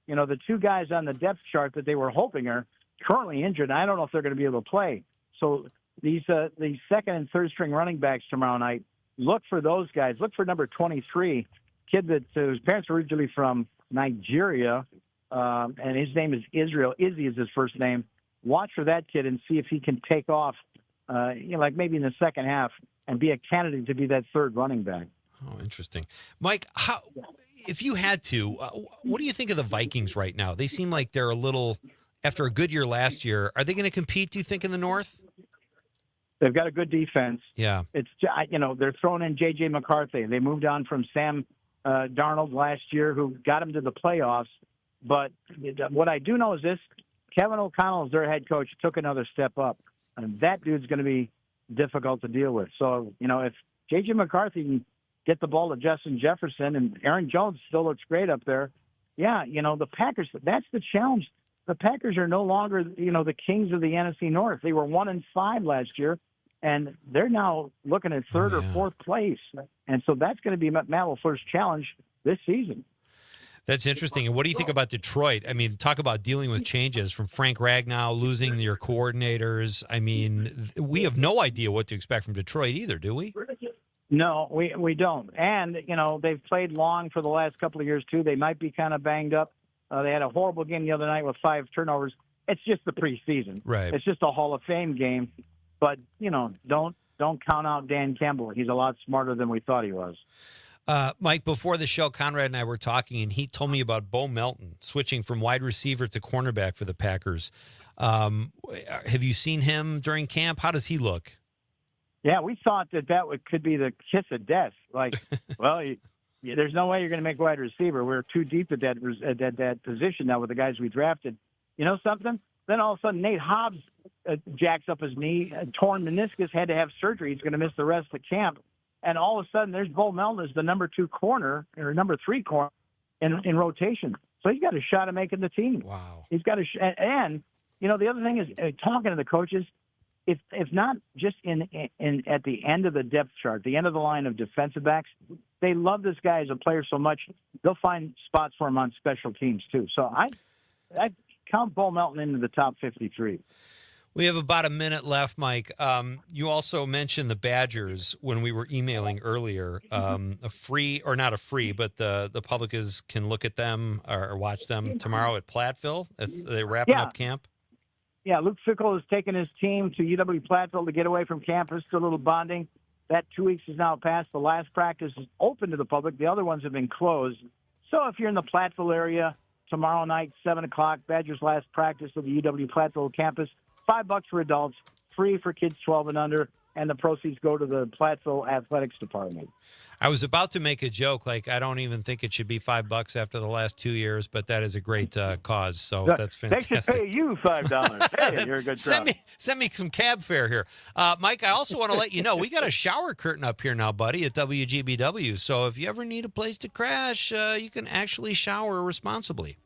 the 2 guys on the depth chart that they were hoping are currently injured, and I don't know if they're going to be able to play. So these second and third string running backs tomorrow night, look for those guys. Look for number 23, kid whose parents are originally from Nigeria, and his name is Israel. Izzy is his first name. Watch for that kid and see if he can take off, like maybe in the second half, and be a candidate to be that third running back. Oh, interesting. Mike, if you had to, what do you think of the Vikings right now? They seem like they're a little, after a good year last year, are they going to compete, do you think, in the North? They've got a good defense. Yeah. It's, they're throwing in J.J. McCarthy. They moved on from Sam Darnold last year, who got them to the playoffs. But what I do know is this: Kevin O'Connell, as their head coach, took another step up. And that dude's going to be difficult to deal with. So, if J.J. McCarthy can get the ball to Justin Jefferson, and Aaron Jones still looks great up there, the Packers, that's the challenge. The Packers are no longer, the kings of the NFC North. They were 1-5 last year, and they're now looking at third or fourth place. And so that's going to be Matt LaFleur's challenge this season. That's interesting. And what do you think about Detroit? I mean, talk about dealing with changes from Frank Ragnow, losing your coordinators. I mean, we have no idea what to expect from Detroit either, do we? No, we don't. And, they've played long for the last couple of years, too. They might be kind of banged up. They had a horrible game the other night with 5 turnovers. It's just the preseason. Right. It's just a Hall of Fame game. But, don't count out Dan Campbell. He's a lot smarter than we thought he was. Mike, before the show, Conrad and I were talking, and he told me about Bo Melton switching from wide receiver to cornerback for the Packers. Have you seen him during camp? How does he look? Yeah, we thought that could be the kiss of death. Like, well, there's no way you're going to make wide receiver. We're too deep at that position now with the guys we drafted. You know something? Then all of a sudden, Nate Hobbs jacks up his knee, torn meniscus, had to have surgery. He's going to miss the rest of the camp. And all of a sudden, there's Bo Melton as the number 2 corner or number 3 corner in rotation. So he's got a shot at making the team. Wow. He's got and the other thing is talking to the coaches. If not just in at the end of the depth chart, the end of the line of defensive backs, they love this guy as a player so much they'll find spots for him on special teams too. So I count Bo Melton into the top 53. We have about a minute left, Mike. You also mentioned the Badgers when we were emailing earlier. A free, or not a free, but the public can look at them or watch them tomorrow at Platteville. They're wrapping up camp. Yeah, Luke Fickle has taken his team to UW Platteville to get away from campus, do a little bonding. That 2 weeks is now passed. The last practice is open to the public. The other ones have been closed. So if you're in the Platteville area, tomorrow night, 7 o'clock, Badgers' last practice of the UW Platteville campus, $5 for adults, free for kids 12 and under, and the proceeds go to the Platteville Athletics Department. I was about to make a joke, like I don't even think it should be $5 after the last 2 years, but that is a great cause. So that's fantastic. They should pay you $5. Hey, you're a good send me some cab fare here, Mike. I also want to let you know we got a shower curtain up here now, buddy, at WGBW. So if you ever need a place to crash, you can actually shower responsibly.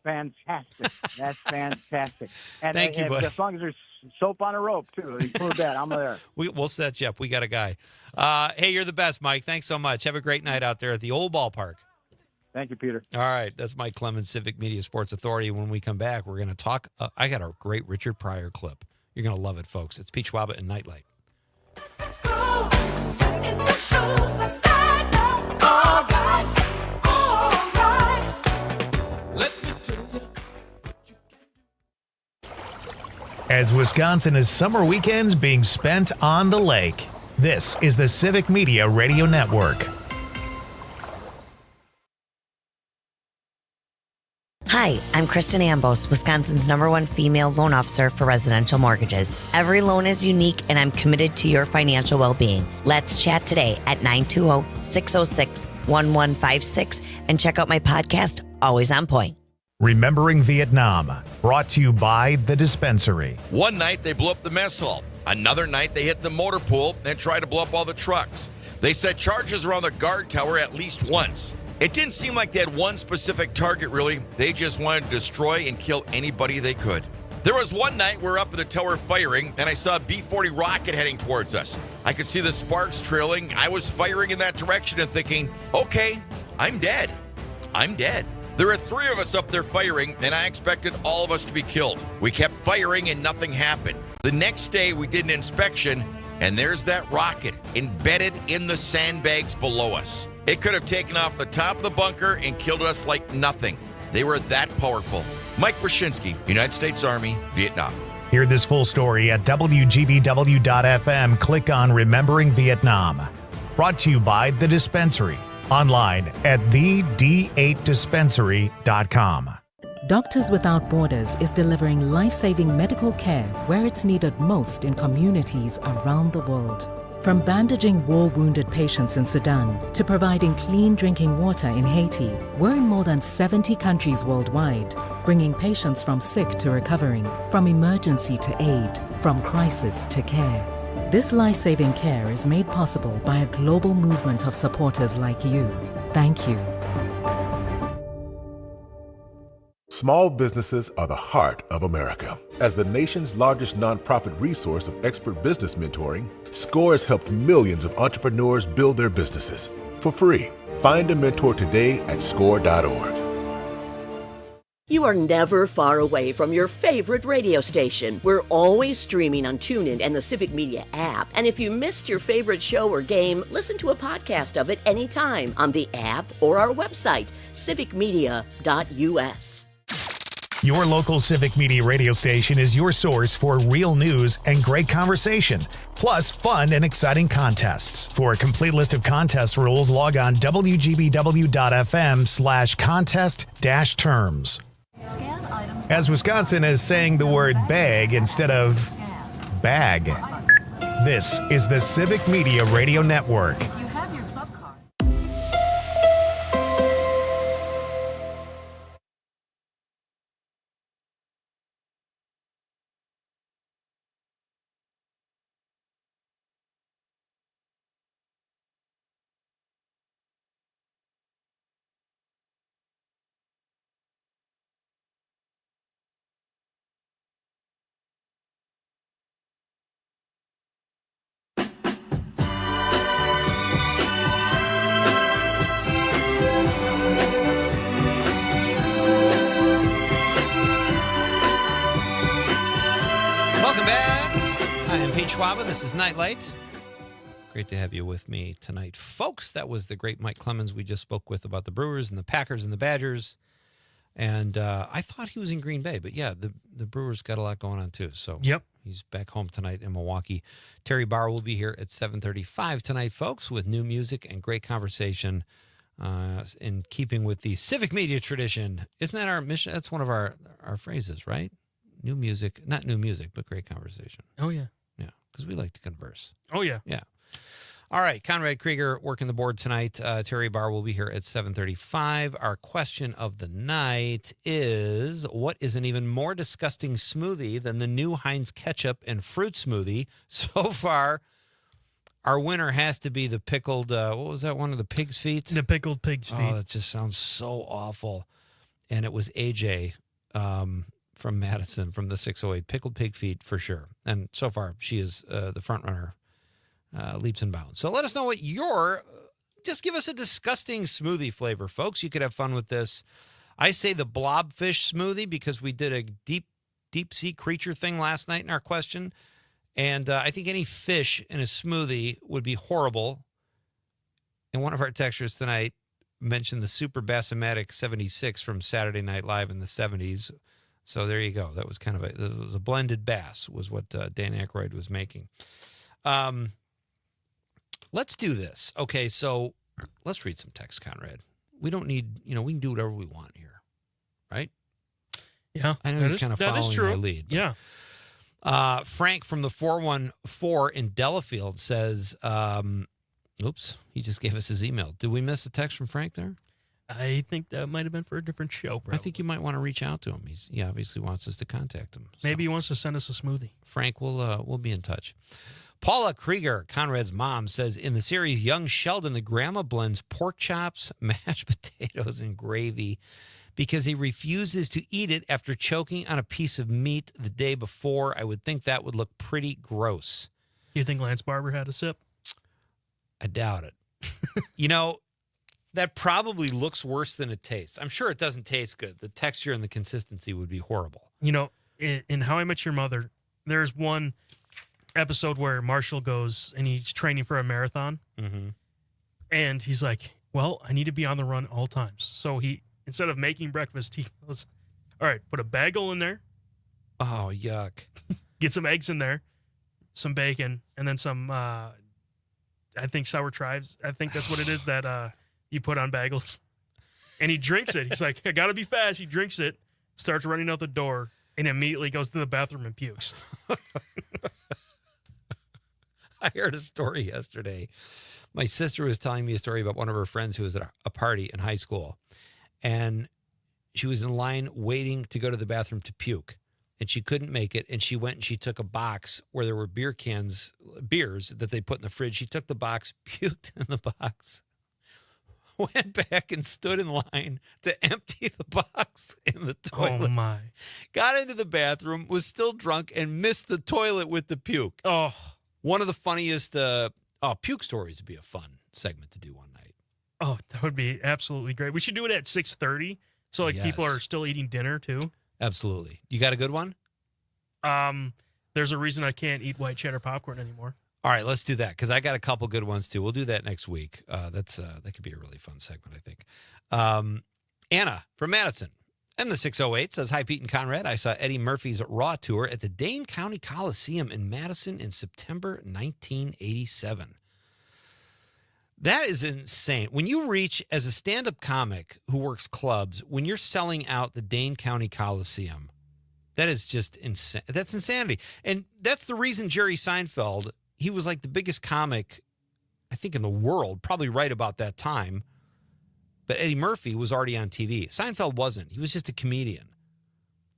Fantastic. That's fantastic. And thank you, buddy. As long as there's soap on a rope, too. Include that. I'm there. We'll set you up. We got a guy. Hey, you're the best, Mike. Thanks so much. Have a great night out there at the old ballpark. Thank you, Peter. All right. That's Mike Clemens, Civic Media Sports Authority. When we come back, we're going to talk. I got a great Richard Pryor clip. You're going to love it, folks. It's Pete Schwaba and Nite Light. Let's go. Sit in the shoes and stand up. All right. All right. Let me tell you. As Wisconsin is summer weekends being spent on the lake, this is the Civic Media Radio Network. Hi, I'm Kristen Ambos, Wisconsin's #1 female loan officer for residential mortgages. Every loan is unique, and I'm committed to your financial well-being. Let's chat today at 920-606-1156 and check out my podcast, Always on Point. Remembering Vietnam, brought to you by The Dispensary. One night they blew up the mess hall. Another night they hit the motor pool and tried to blow up all the trucks. They set charges around the guard tower at least once. It didn't seem like they had one specific target, really. They just wanted to destroy and kill anybody they could. There was one night we were up at the tower firing, and I saw a B-40 rocket heading towards us. I could see the sparks trailing. I was firing in that direction and thinking, okay, I'm dead. I'm dead. There were 3 of us up there firing, and I expected all of us to be killed. We kept firing, and nothing happened. The next day, we did an inspection, and there's that rocket embedded in the sandbags below us. It could have taken off the top of the bunker and killed us like nothing. They were that powerful. Mike Brzezinski, United States Army, Vietnam. Hear this full story at WGBW.FM. Click on Remembering Vietnam. Brought to you by The Dispensary. Online at thed8dispensary.com. Doctors Without Borders is delivering life-saving medical care where it's needed most in communities around the world. From bandaging war-wounded patients in Sudan to providing clean drinking water in Haiti, we're in more than 70 countries worldwide, bringing patients from sick to recovering, from emergency to aid, from crisis to care. This life-saving care is made possible by a global movement of supporters like you. Thank you. Small businesses are the heart of America. As the nation's largest nonprofit resource of expert business mentoring, SCORE has helped millions of entrepreneurs build their businesses for free. Find a mentor today at score.org. You are never far away from your favorite radio station. We're always streaming on TuneIn and the Civic Media app. And if you missed your favorite show or game, listen to a podcast of it anytime on the app or our website, civicmedia.us. Your local Civic Media radio station is your source for real news and great conversation, plus fun and exciting contests. For a complete list of contest rules, log on wgbw.fm/contest-terms. As Wisconsin is saying the word bag instead of bag, this is the Civic Media Radio Network. Schwaba. This is Night Light. Great to have you with me tonight, folks. That was the great Mike Clemens we just spoke with about the Brewers and the Packers and the Badgers. And I thought he was in Green Bay, but yeah, the Brewers got a lot going on too. So yep, he's back home tonight in Milwaukee. Terry Barr will be here at 7:35 tonight, folks, with new music and great conversation in keeping with the civic media tradition. Isn't that our mission? That's one of our phrases, right? New music, not new music, but great conversation. Oh, yeah. Yeah, because we like to converse. Oh, yeah. Yeah. All right, Conrad Krieger working the board tonight. Terry Barr will be here at 7:35. Our question of the night is, what is an even more disgusting smoothie than the new Heinz ketchup and fruit smoothie? So far, our winner has to be the pickled, what was that one of the pig's feet? The pickled pig's feet. Oh, that just sounds so awful. And it was AJ from Madison from the 608. Pickled pig feet for sure. And so far, she is the front runner. Leaps and bounds. So let us know what just give us a disgusting smoothie flavor, folks. You could have fun with this. I say the blobfish smoothie because we did a deep sea creature thing last night in our question. And I think any fish in a smoothie would be horrible. And one of our texters tonight mentioned the Super Bassomatic 76 from Saturday Night Live in the 70s. So there you go. That was kind of it was a blended bass was what Dan Aykroyd was making. Let's do this. Okay, so let's read some text, Conrad. We don't need, we can do whatever we want here, right? Yeah, I know you're kind of following my lead. Yeah. Frank from the 414 in Delafield says, oops, he just gave us his email. Did we miss a text from Frank there? I think that might have been for a different show, probably. I think you might want to reach out to him. He obviously wants us to contact him. So. Maybe he wants to send us a smoothie. Frank, we'll be in touch. Paula Krieger, Conrad's mom, says, in the series Young Sheldon, the grandma blends pork chops, mashed potatoes, and gravy because he refuses to eat it after choking on a piece of meat the day before. I would think that would look pretty gross. You think Lance Barber had a sip? I doubt it. That probably looks worse than it tastes. I'm sure it doesn't taste good. The texture and the consistency would be horrible. In How I Met Your Mother, there's one episode where Marshall goes and he's training for a marathon. Mm-hmm. And he's like, well, I need to be on the run all times. So he, instead of making breakfast, he goes, all right, put a bagel in there. Oh, yuck. Get some eggs in there, some bacon, and then some, I think sour chives. I think that's what it is that you put on bagels. And he drinks it. He's like, I got to be fast. He drinks it, starts running out the door, and immediately goes to the bathroom and pukes. I heard a story yesterday. My sister was telling me a story about one of her friends who was at a party in high school. And she was in line waiting to go to the bathroom to puke. And she couldn't make it. And she went and she took a box where there were beers that they put in the fridge. She took the box, puked in the box, went back and stood in line to empty the box in the toilet. Oh, my. Got into the bathroom, was still drunk, and missed the toilet with the puke. Oh. One of the funniest puke stories would be a fun segment to do one night. Oh, that would be absolutely great. We should do it at 6:30 so people are still eating dinner too. Absolutely. You got a good one? There's a reason I can't eat white cheddar popcorn anymore. All right, let's do that because I got a couple good ones too. We'll do that next week. That could be a really fun segment, I think. Anna from Madison and the 608 says, hi, Pete and Conrad. I saw Eddie Murphy's Raw tour at the Dane County Coliseum in Madison in September 1987. That is insane. When you reach, as a stand-up comic who works clubs, when you're selling out the Dane County Coliseum, that is just insane. That's insanity. And that's the reason Jerry Seinfeld, he was like the biggest comic, I think, in the world, probably right about that time. But Eddie Murphy was already on TV. Seinfeld wasn't. He was just a comedian.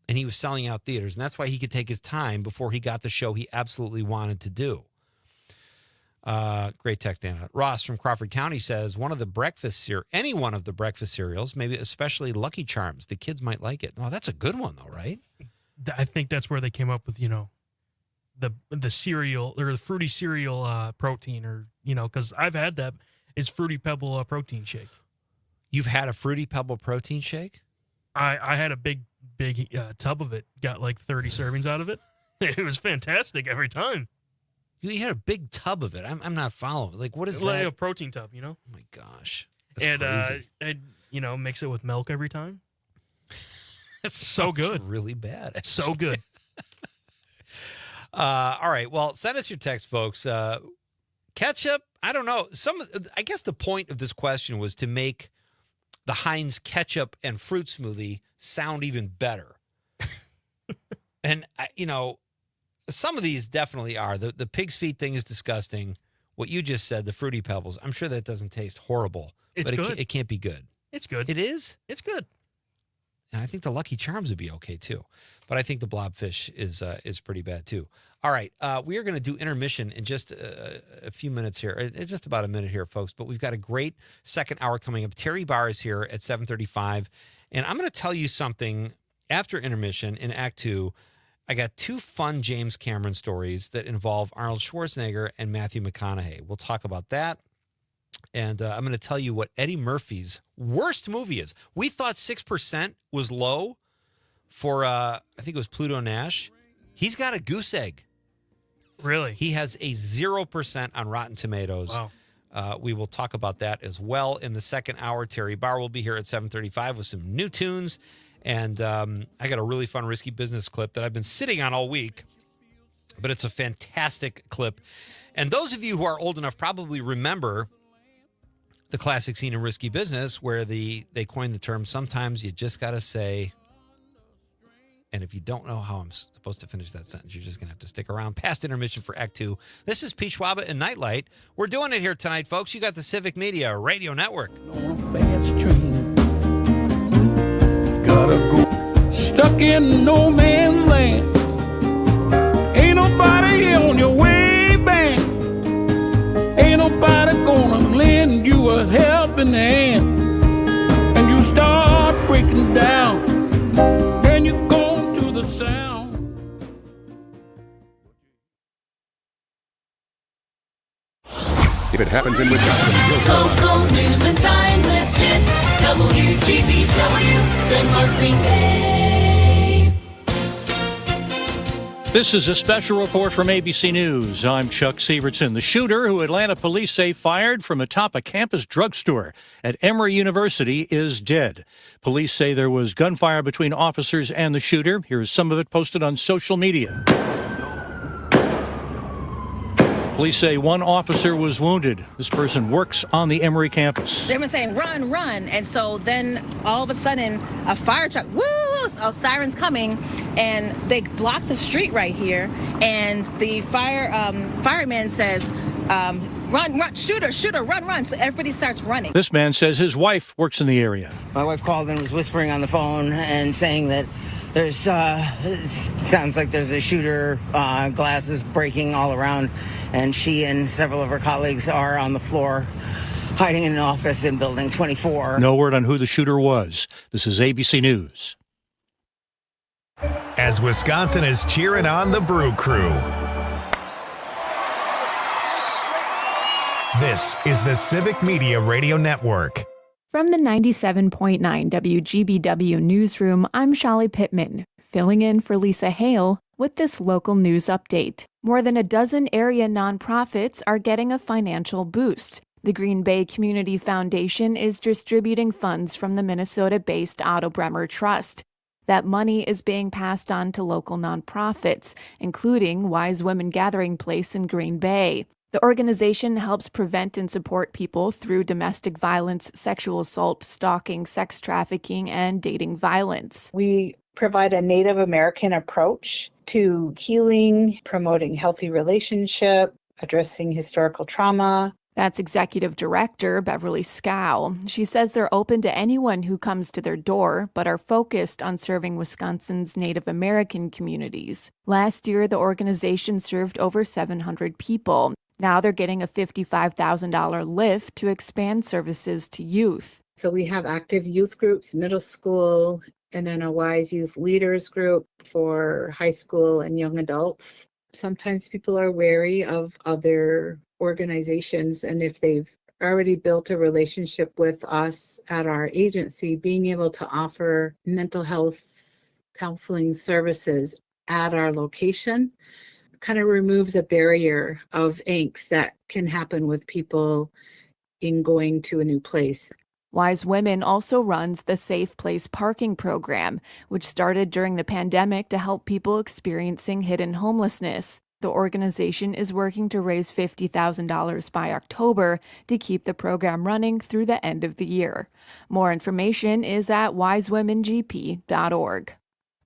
And he was selling out theaters. And that's why he could take his time before he got the show he absolutely wanted to do. Great text, Anna. Ross from Crawford County says, any one of the breakfast cereals, maybe especially Lucky Charms. The kids might like it. Oh, that's a good one, though, right? I think that's where they came up with, the cereal or the fruity cereal protein, or because I've had that. Is Fruity Pebble protein shake. You've had a Fruity Pebble protein shake? I had a big tub of it. Got like 30 servings out of it. It was fantastic every time. You had a big tub of it. I'm not following. Like, what is Like that? a protein tub, you know? Oh my gosh. That's crazy. And mix it with milk every time. That's so good. Really bad. Actually. So good. All right. Well, send us your text, folks. Ketchup, I don't know. I guess the point of this question was to make the Heinz ketchup and fruit smoothie sound even better. And, some of these definitely are. The pig's feet thing is disgusting. What you just said, the Fruity Pebbles, I'm sure that doesn't taste horrible. It's good. It can't be good. It's good. It is? It's good. And I think the Lucky Charms would be okay, too. But I think the Blobfish is pretty bad, too. All right. We are going to do intermission in just a few minutes here. It's just about a minute here, folks. But we've got a great second hour coming up. Terry Barr is here at 7:35. And I'm going to tell you something after intermission in Act 2. I got two fun James Cameron stories that involve Arnold Schwarzenegger and Matthew McConaughey. We'll talk about that. And I'm going to tell you what Eddie Murphy's worst movie is. We thought 6% was low for, I think it was Pluto Nash. He's got a goose egg. Really? He has a 0% on Rotten Tomatoes. Wow. We will talk about that as well in the second hour. Terry Barr will be here at 7:35 with some new tunes. And I got a really fun Risky Business clip that I've been sitting on all week. But it's a fantastic clip. And those of you who are old enough probably remember the classic scene in Risky Business where they coined the term, sometimes you just got to say, and if you don't know how I'm supposed to finish that sentence, you're just going to have to stick around past intermission for Act 2. This is Pete Schwaba and Nightlight. We're doing it here tonight, folks. You got the Civic Media Radio Network. On a fast train. Gotta go. Stuck in no man's land. Ain't nobody on your way back. Ain't nobody gonna lend you a helping hand. And you start breaking down. Then you go to the sound. If it happens in Wisconsin, you'll Local news and timeless hits. WGBW, Denmark, Green Bay. This is a special report from ABC News. I'm Chuck Severson. The shooter, who Atlanta police say fired from atop a campus drugstore at Emory University, is dead. Police say there was gunfire between officers and the shooter. Here's some of it posted on social media. Police say one officer was wounded. This person works on the Emory campus. They've been saying, run, run. And so then all of a sudden, a fire truck, woo, a siren's coming, and they block the street right here. And the fireman says, run, shooter, run. So everybody starts running. This man says his wife works in the area. My wife called and was whispering on the phone and saying that there's, sounds like there's a shooter, glasses breaking all around, and she and several of her colleagues are on the floor hiding in an office in Building 24. No word on who the shooter was. This is ABC News. As Wisconsin is cheering on the Brew Crew. This is the Civic Media Radio Network. From the 97.9 WGBW newsroom, I'm Shali Pittman, filling in for Lisa Hale with this local news update. More than a dozen area nonprofits are getting a financial boost. The Green Bay Community Foundation is distributing funds from the Minnesota-based Otto Bremer Trust. That money is being passed on to local nonprofits, including Wise Women Gathering Place in Green Bay. The organization helps prevent and support people through domestic violence, sexual assault, stalking, sex trafficking, and dating violence. We provide a Native American approach to healing, promoting healthy relationship, addressing historical trauma. That's Executive Director Beverly Scow. She says they're open to anyone who comes to their door, but are focused on serving Wisconsin's Native American communities. Last year, the organization served over 700 people. Now they're getting a $55,000 lift to expand services to youth. So we have active youth groups, middle school, and then a WISE Youth Leaders group for high school and young adults. Sometimes people are wary of other organizations, and if they've already built a relationship with us at our agency, being able to offer mental health counseling services at our location kind of removes a barrier of angst that can happen with people in going to a new place. Wise Women also runs the Safe Place Parking Program, which started during the pandemic to help people experiencing hidden homelessness. The organization is working to raise $50,000 by October to keep the program running through the end of the year. More information is at wisewomengp.org.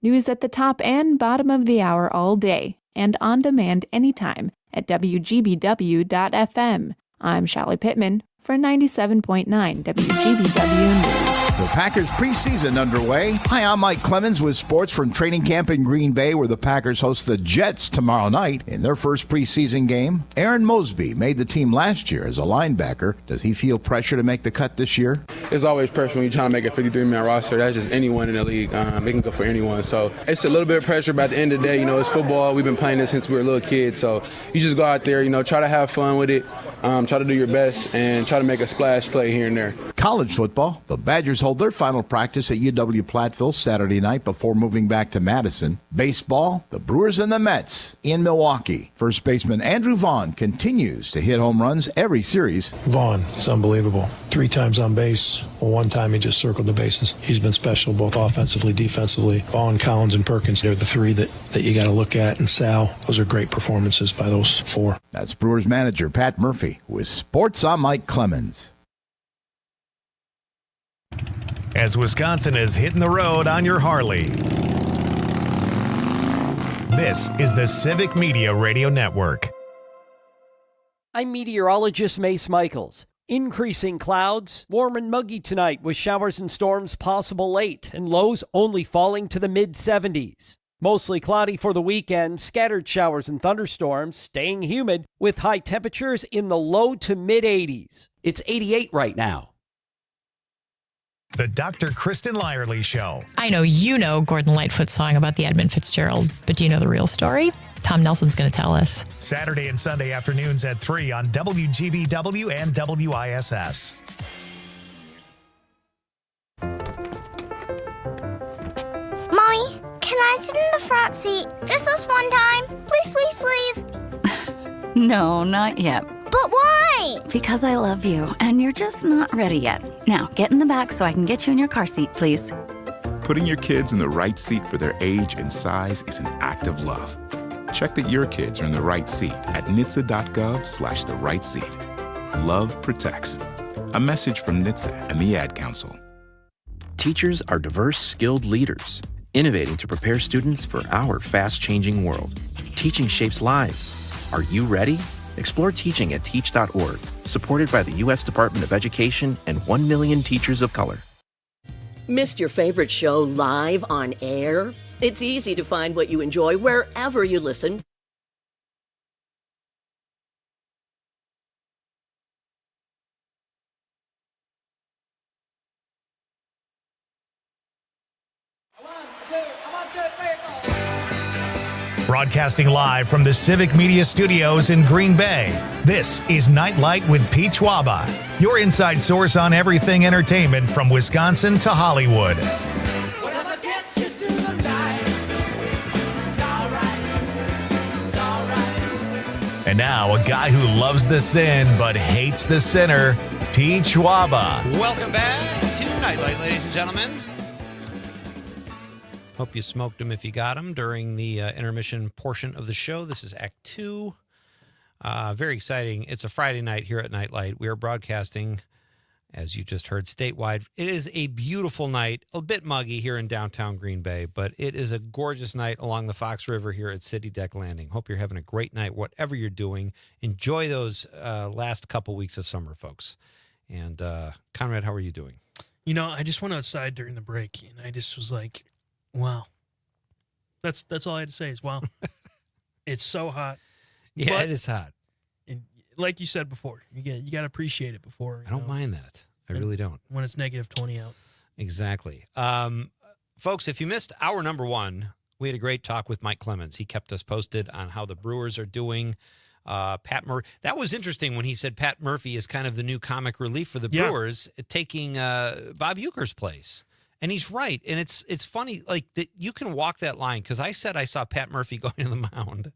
News at the top and bottom of the hour all day and on demand anytime at WGBW.FM. I'm Shelly Pittman for 97.9 WGBW News. The Packers preseason underway. Hi, I'm Mike Clemens with sports from training camp in Green Bay, where the Packers host the Jets tomorrow night in their first preseason game. Aaron Mosby made the team last year as a linebacker. Does he feel pressure to make the cut this year? There's always pressure when you're trying to make a 53-man roster. That's just anyone in the league. They can go for anyone. So it's a little bit of pressure, but at the end of the day, it's football. We've been playing this since we were little kids. So you just go out there, try to have fun with it, try to do your best, and try to make a splash play here and there. College football. The Badgers hold their final practice at UW-Platteville Saturday night before moving back to Madison. Baseball. The Brewers and the Mets in Milwaukee. First baseman Andrew Vaughn continues to hit home runs every series. Vaughn is unbelievable. 3 times on base. Well, 1 time he just circled the bases. He's been special both offensively, defensively. Vaughn, Collins, and Perkins, they're the 3 that you got to look at. And Sal, those are great performances by those 4. That's Brewers manager Pat Murphy with Sports. I'm Mike Clemens. As Wisconsin is hitting the road on your Harley. This is the Civic Media Radio Network. I'm meteorologist Mace Michaels. Increasing clouds, warm and muggy tonight with showers and storms possible late and lows only falling to the mid-70s. Mostly cloudy for the weekend, scattered showers and thunderstorms, staying humid with high temperatures in the low to mid-80s. It's 88 right now. The Dr. Kristen Lyerly Show. I know you know Gordon Lightfoot's song about the Edmund Fitzgerald, but do you know the real story? Tom Nelson's going to tell us. Saturday and Sunday afternoons at 3 on WGBW and WISS. Mommy, can I sit in the front seat just this one time? Please, please, please. No, not yet. But why? Because I love you, and you're just not ready yet. Now, get in the back so I can get you in your car seat, please. Putting your kids in the right seat for their age and size is an act of love. Check that your kids are in the right seat at NHTSA.gov/the right seat. Love protects. A message from NHTSA and the Ad Council. Teachers are diverse, skilled leaders, innovating to prepare students for our fast-changing world. Teaching shapes lives. Are you ready? Explore teaching at teach.org, supported by the U.S. Department of Education and 1 million teachers of color. Missed your favorite show live on air? It's easy to find what you enjoy wherever you listen. Broadcasting live from the Civic Media Studios in Green Bay, this is Night Light with Pete Schwaba, your inside source on everything entertainment from Wisconsin to Hollywood. And now, a guy who loves the sin but hates the sinner, Pete Schwaba. Welcome back to Night Light, ladies and gentlemen. Hope you smoked them if you got them during the intermission portion of the show. This is Act 2. Very exciting. It's a Friday night here at Night Light. We are broadcasting, as you just heard, statewide. It is a beautiful night, a bit muggy here in downtown Green Bay, but it is a gorgeous night along the Fox River here at City Deck Landing. Hope you're having a great night, whatever you're doing. Enjoy those last couple weeks of summer, folks. And Conrad, how are you doing? I just went outside during the break, and I just was like, wow. That's all I had to say is wow. It's so hot. Yeah, it is hot. And like you said before, you got to appreciate it before. I don't mind that. I really don't. When it's negative 20 out. Exactly. Folks, if you missed hour number 1, we had a great talk with Mike Clemens. He kept us posted on how the Brewers are doing. Pat Murphy. That was interesting when he said Pat Murphy is kind of the new comic relief for the Brewers, taking Bob Uecker's place. And he's right. And it's funny, like, that you can walk that line, because I said I saw Pat Murphy going to the mound.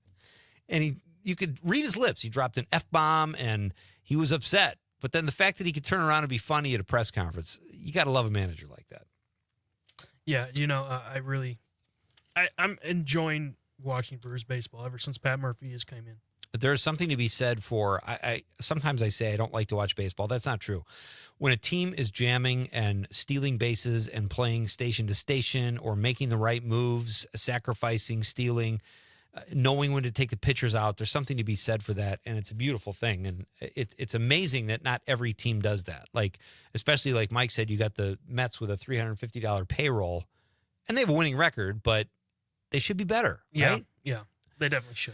And you could read his lips. He dropped an F-bomb, and he was upset. But then the fact that he could turn around and be funny at a press conference, you got to love a manager like that. Yeah, I'm enjoying watching Brewers baseball ever since Pat Murphy has come in. There's something to be said for, sometimes I say I don't like to watch baseball. That's not true. When a team is jamming and stealing bases and playing station to station or making the right moves, sacrificing, stealing, knowing when to take the pitchers out, there's something to be said for that, and it's a beautiful thing. And it's amazing that not every team does that. Like, especially like Mike said, you got the Mets with a $350 payroll, and they have a winning record, but they should be better, right? Yeah, they definitely should.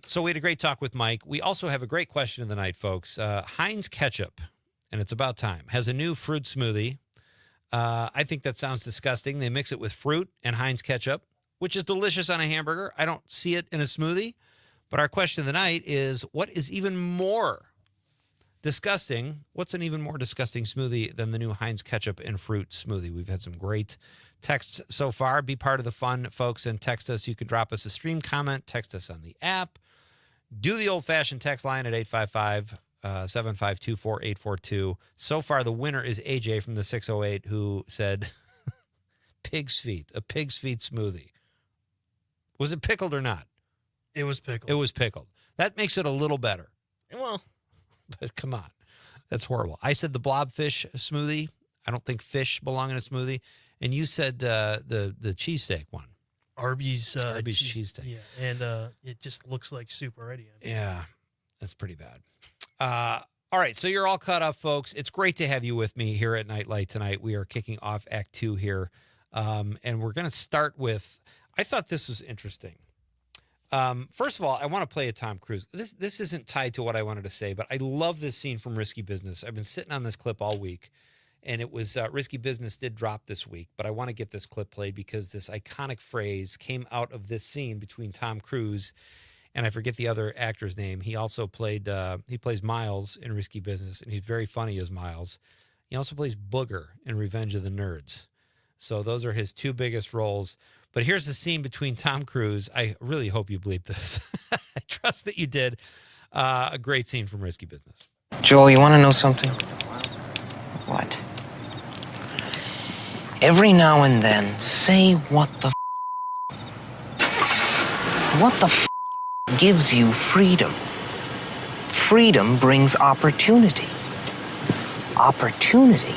So we had a great talk with Mike. We also have a great question of the night, folks. Heinz Ketchup, and it's about time, has a new fruit smoothie. I think that sounds disgusting. They mix it with fruit and Heinz Ketchup, which is delicious on a hamburger. I don't see it in a smoothie. But our question of the night is, what is even more disgusting? What's an even more disgusting smoothie than the new Heinz Ketchup and fruit smoothie? We've had some great texts so far. Be part of the fun, folks, and text us. You can drop us a stream comment, text us on the app. Do the old-fashioned text line at 855-752-4842. So far, the winner is AJ from the 608, who said pig's feet, a pig's feet smoothie. Was it pickled or not? It was pickled. It was pickled. That makes it a little better. Well, but come on. That's horrible. I said the blobfish smoothie. I don't think fish belong in a smoothie. And you said the cheesesteak one. Arby's cheesesteak. Yeah, and it just looks like soup already. Yeah, that's pretty bad. All right, so you're all caught up, folks. It's great to have you with me here at Night Light tonight. We are kicking off Act 2 here, and we're going to start with, I thought this was interesting. First of all, I want to play a Tom Cruise. This isn't tied to what I wanted to say, but I love this scene from Risky Business. I've been sitting on this clip all week. And it was Risky Business did drop this week, but I want to get this clip played because this iconic phrase came out of this scene between Tom Cruise and I forget the other actor's name. He also he plays Miles in Risky Business, and he's very funny as Miles. He also plays Booger in Revenge of the Nerds. So those are his two biggest roles. But here's the scene between Tom Cruise. I really hope you bleep this. I trust that you did. A great scene from Risky Business. Joel, you want to know something? What? Every now and then, say what the What the gives you freedom? Freedom brings opportunity. Opportunity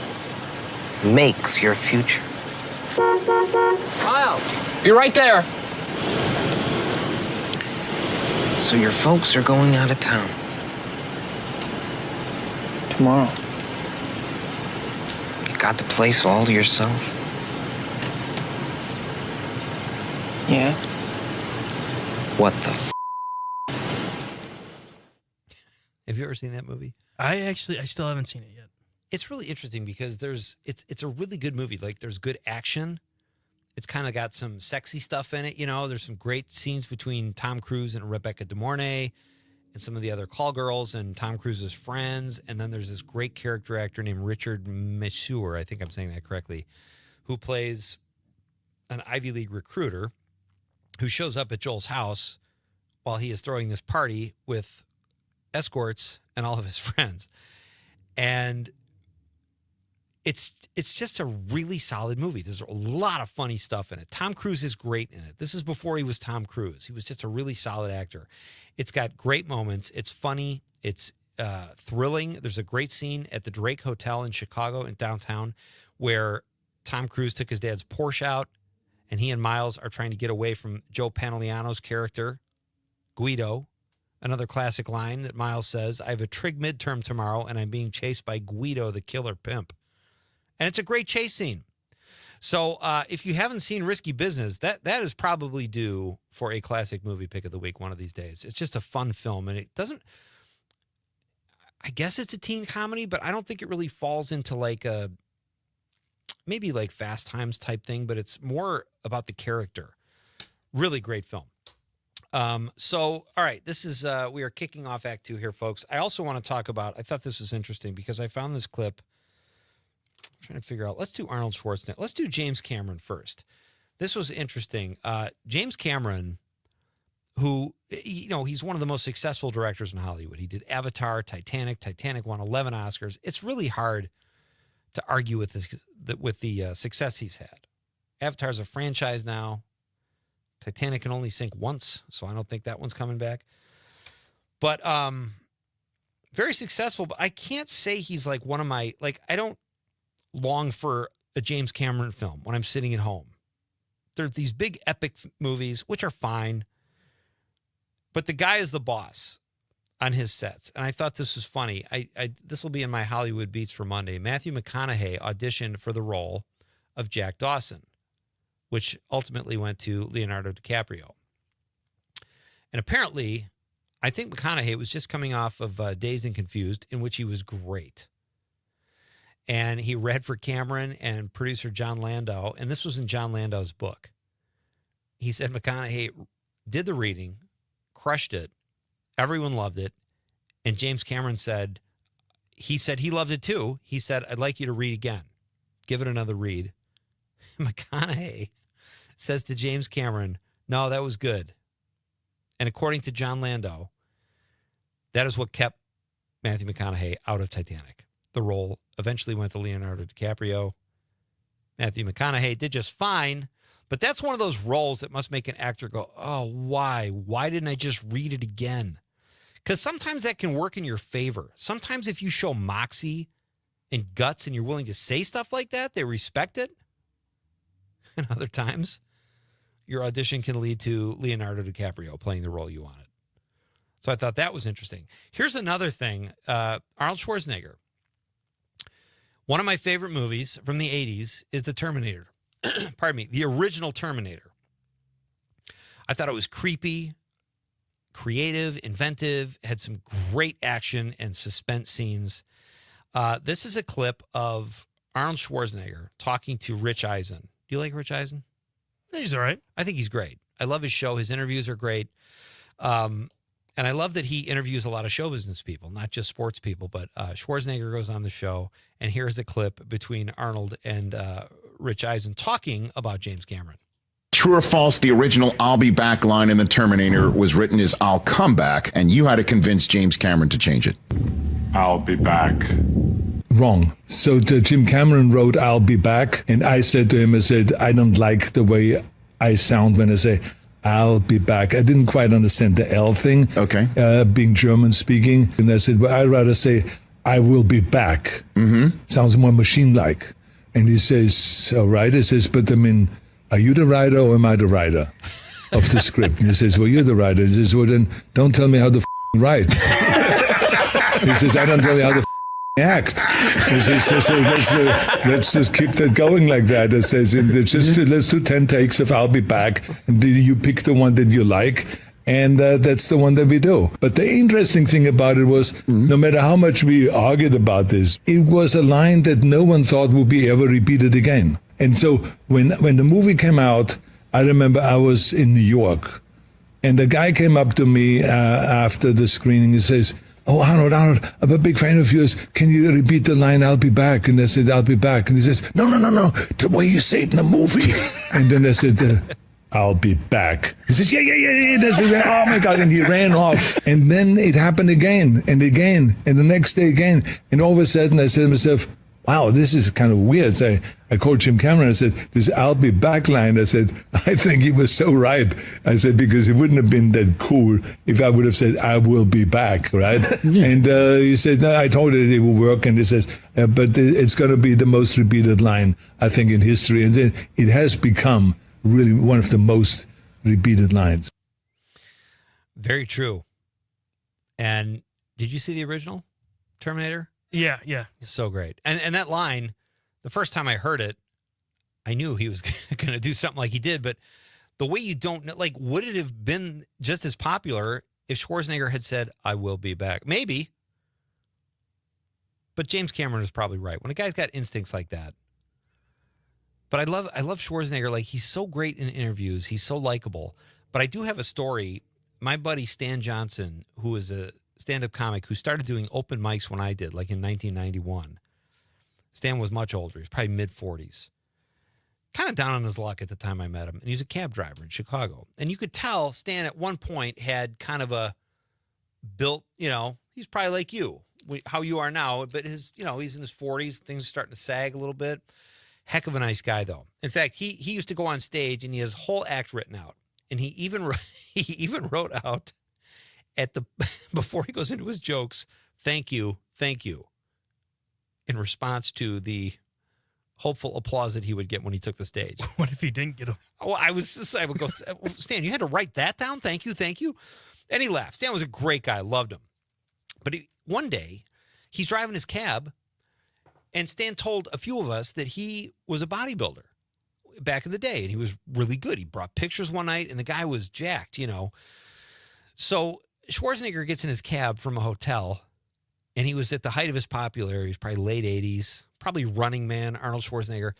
makes your future. Miles, be right there. So your folks are going out of town. Tomorrow. You got the place all to yourself? Yeah. What the Have you ever seen that movie? I still haven't seen it yet. It's really interesting because it's a really good movie. Like, there's good action. It's kind of got some sexy stuff in it. You know, there's some great scenes between Tom Cruise and Rebecca De Mornay and some of the other call girls and Tom Cruise's friends. And then there's this great character actor named Richard Masur, I think I'm saying that correctly, who plays an Ivy League recruiter who shows up at Joel's house while he is throwing this party with escorts and all of his friends. And it's just a really solid movie. There's a lot of funny stuff in it. Tom Cruise is great in it. This is before he was Tom Cruise. He was just a really solid actor. It's got great moments. It's funny. It's thrilling. There's a great scene at the Drake Hotel in Chicago in downtown where Tom Cruise took his dad's Porsche out and he and Miles are trying to get away from Joe Pantoliano's character, Guido. Another classic line that Miles says, I have a trig midterm tomorrow and I'm being chased by Guido, the killer pimp. And it's a great chase scene. So if you haven't seen Risky Business, that is probably due for a classic movie pick of the week one of these days. It's just a fun film. And it doesn't, I guess it's a teen comedy, but I don't think it really falls into like a, maybe like Fast Times type thing, but it's more about the character. Really great film. So, all right, this is, we are kicking off Act 2 here, folks. I also want to talk about, I thought this was interesting because I found this clip. I'm trying to figure out, let's do Arnold Schwarzenegger. Let's do James Cameron first. This was interesting. James Cameron who, he's one of the most successful directors in Hollywood. He did Avatar, Titanic. Titanic won 11 Oscars. It's really hard to argue with the success he's had. Avatar's a franchise now. Titanic can only sink once, so I don't think that one's coming back. But very successful, but I can't say he's like one of my, I don't long for a James Cameron film when I'm sitting at home. There are these big epic movies, which are fine, but the guy is the boss on his sets. And I thought this was funny. This will be in my Hollywood Beats for Monday. Matthew McConaughey auditioned for the role of Jack Dawson, which ultimately went to Leonardo DiCaprio. And apparently, I think McConaughey was just coming off of Dazed and Confused, in which he was great. And he read for Cameron and producer John Landau, and this was in John Landau's book. He said McConaughey did the reading, crushed it, everyone loved it, and James Cameron said he loved it too. He said, I'd like you to read again. Give it another read. McConaughey says to James Cameron, no, that was good. And according to John Landau, that is what kept Matthew McConaughey out of Titanic. The role eventually went to Leonardo DiCaprio. Matthew McConaughey did just fine, but that's one of those roles that must make an actor go, oh, why? Why didn't I just read it again? Because sometimes that can work in your favor. Sometimes if you show moxie and guts and you're willing to say stuff like that, they respect it. And other times, your audition can lead to Leonardo DiCaprio playing the role you wanted. So I thought that was interesting. Here's another thing. Arnold Schwarzenegger. One of my favorite movies from the 80s is The Terminator. Pardon me, the original Terminator. I thought it was creepy, creative, inventive, had some great action and suspense scenes. This is a clip of Arnold Schwarzenegger talking to Rich Eisen. Do you like Rich Eisen? He's all right. I think he's great. I love his show. His interviews are great. And I love that he interviews a lot of show business people, not just sports people, but Schwarzenegger goes on the show, and here's a clip between Arnold and Rich Eisen talking about James Cameron. True or false, the original I'll be back line in The Terminator was written as I'll come back, and you had to convince James Cameron to change it. I'll be back. Wrong. So Jim Cameron wrote I'll be back, and I said to him, I don't like the way I sound when I say I'll be back. I didn't quite understand the L thing. Okay. Being German speaking. And I said, well, I'd rather say, I will be back. Mm-hmm. Sounds more machine-like. And he says, all right. He says, but I mean, are you the writer or am I the writer of the script? And he says, well, you're the writer. He says, well, then don't tell me how to write. He says, I don't tell you how to act. He says, so let's just keep that going like that. It says, let's do 10 takes of I'll be back, and you pick the one that you like, and that's the one that we do. But the interesting thing about it was, no matter how much we argued about this, it was a line that no one thought would be ever repeated again. And so when the movie came out, I remember I was in New York, and the guy came up to me after the screening and says, oh, Arnold, I'm a big fan of yours. Can you repeat the line, I'll be back? And I said, I'll be back. And he says, no, the way you say it in the movie. And then I said, I'll be back. He says, yeah. That's it. Oh, my God. And he ran off. And then it happened again and again. And the next day again. And all of a sudden, I said to myself, wow, this is kind of weird. So I called Jim Cameron. I said, this I'll be back line. I said, I think he was so right. I said, because it wouldn't have been that cool if I would have said, I will be back, right? And he said, no, I told it will work. And he says, but it's going to be the most repeated line, I think, in history. And then it has become really one of the most repeated lines. Very true. And did you see the original Terminator? Yeah. It's so great. And that line, the first time I heard it, I knew he was going to do something like he did, but the way you don't know, like, would it have been just as popular if Schwarzenegger had said, I will be back? Maybe. But James Cameron is probably right. When a guy's got instincts like that. But I love Schwarzenegger. Like, he's so great in interviews. He's so likable. But I do have a story. My buddy Stan Johnson, who is a stand-up comic who started doing open mics when I did, like in 1991. Stan was much older. He was probably mid-40s. kind of down on his luck at the time I met him. And he was a cab driver in Chicago. And you could tell Stan at one point had kind of a built, he's probably like you, how you are now, but he's in his 40s. Things are starting to sag a little bit. Heck of a nice guy, though. In fact, he used to go on stage and he has a whole act written out. And he even wrote out before he goes into his jokes, thank you, in response to the hopeful applause that he would get when he took the stage. What if he didn't get him? Well, I would go, Stan, you had to write that down? Thank you. And he laughed. Stan was a great guy. Loved him. But one day, he's driving his cab, and Stan told a few of us that he was a bodybuilder back in the day, and he was really good. He brought pictures one night, and the guy was jacked, So Schwarzenegger gets in his cab from a hotel, and he was at the height of his popularity. He was probably late 80s, probably Running Man, Arnold Schwarzenegger.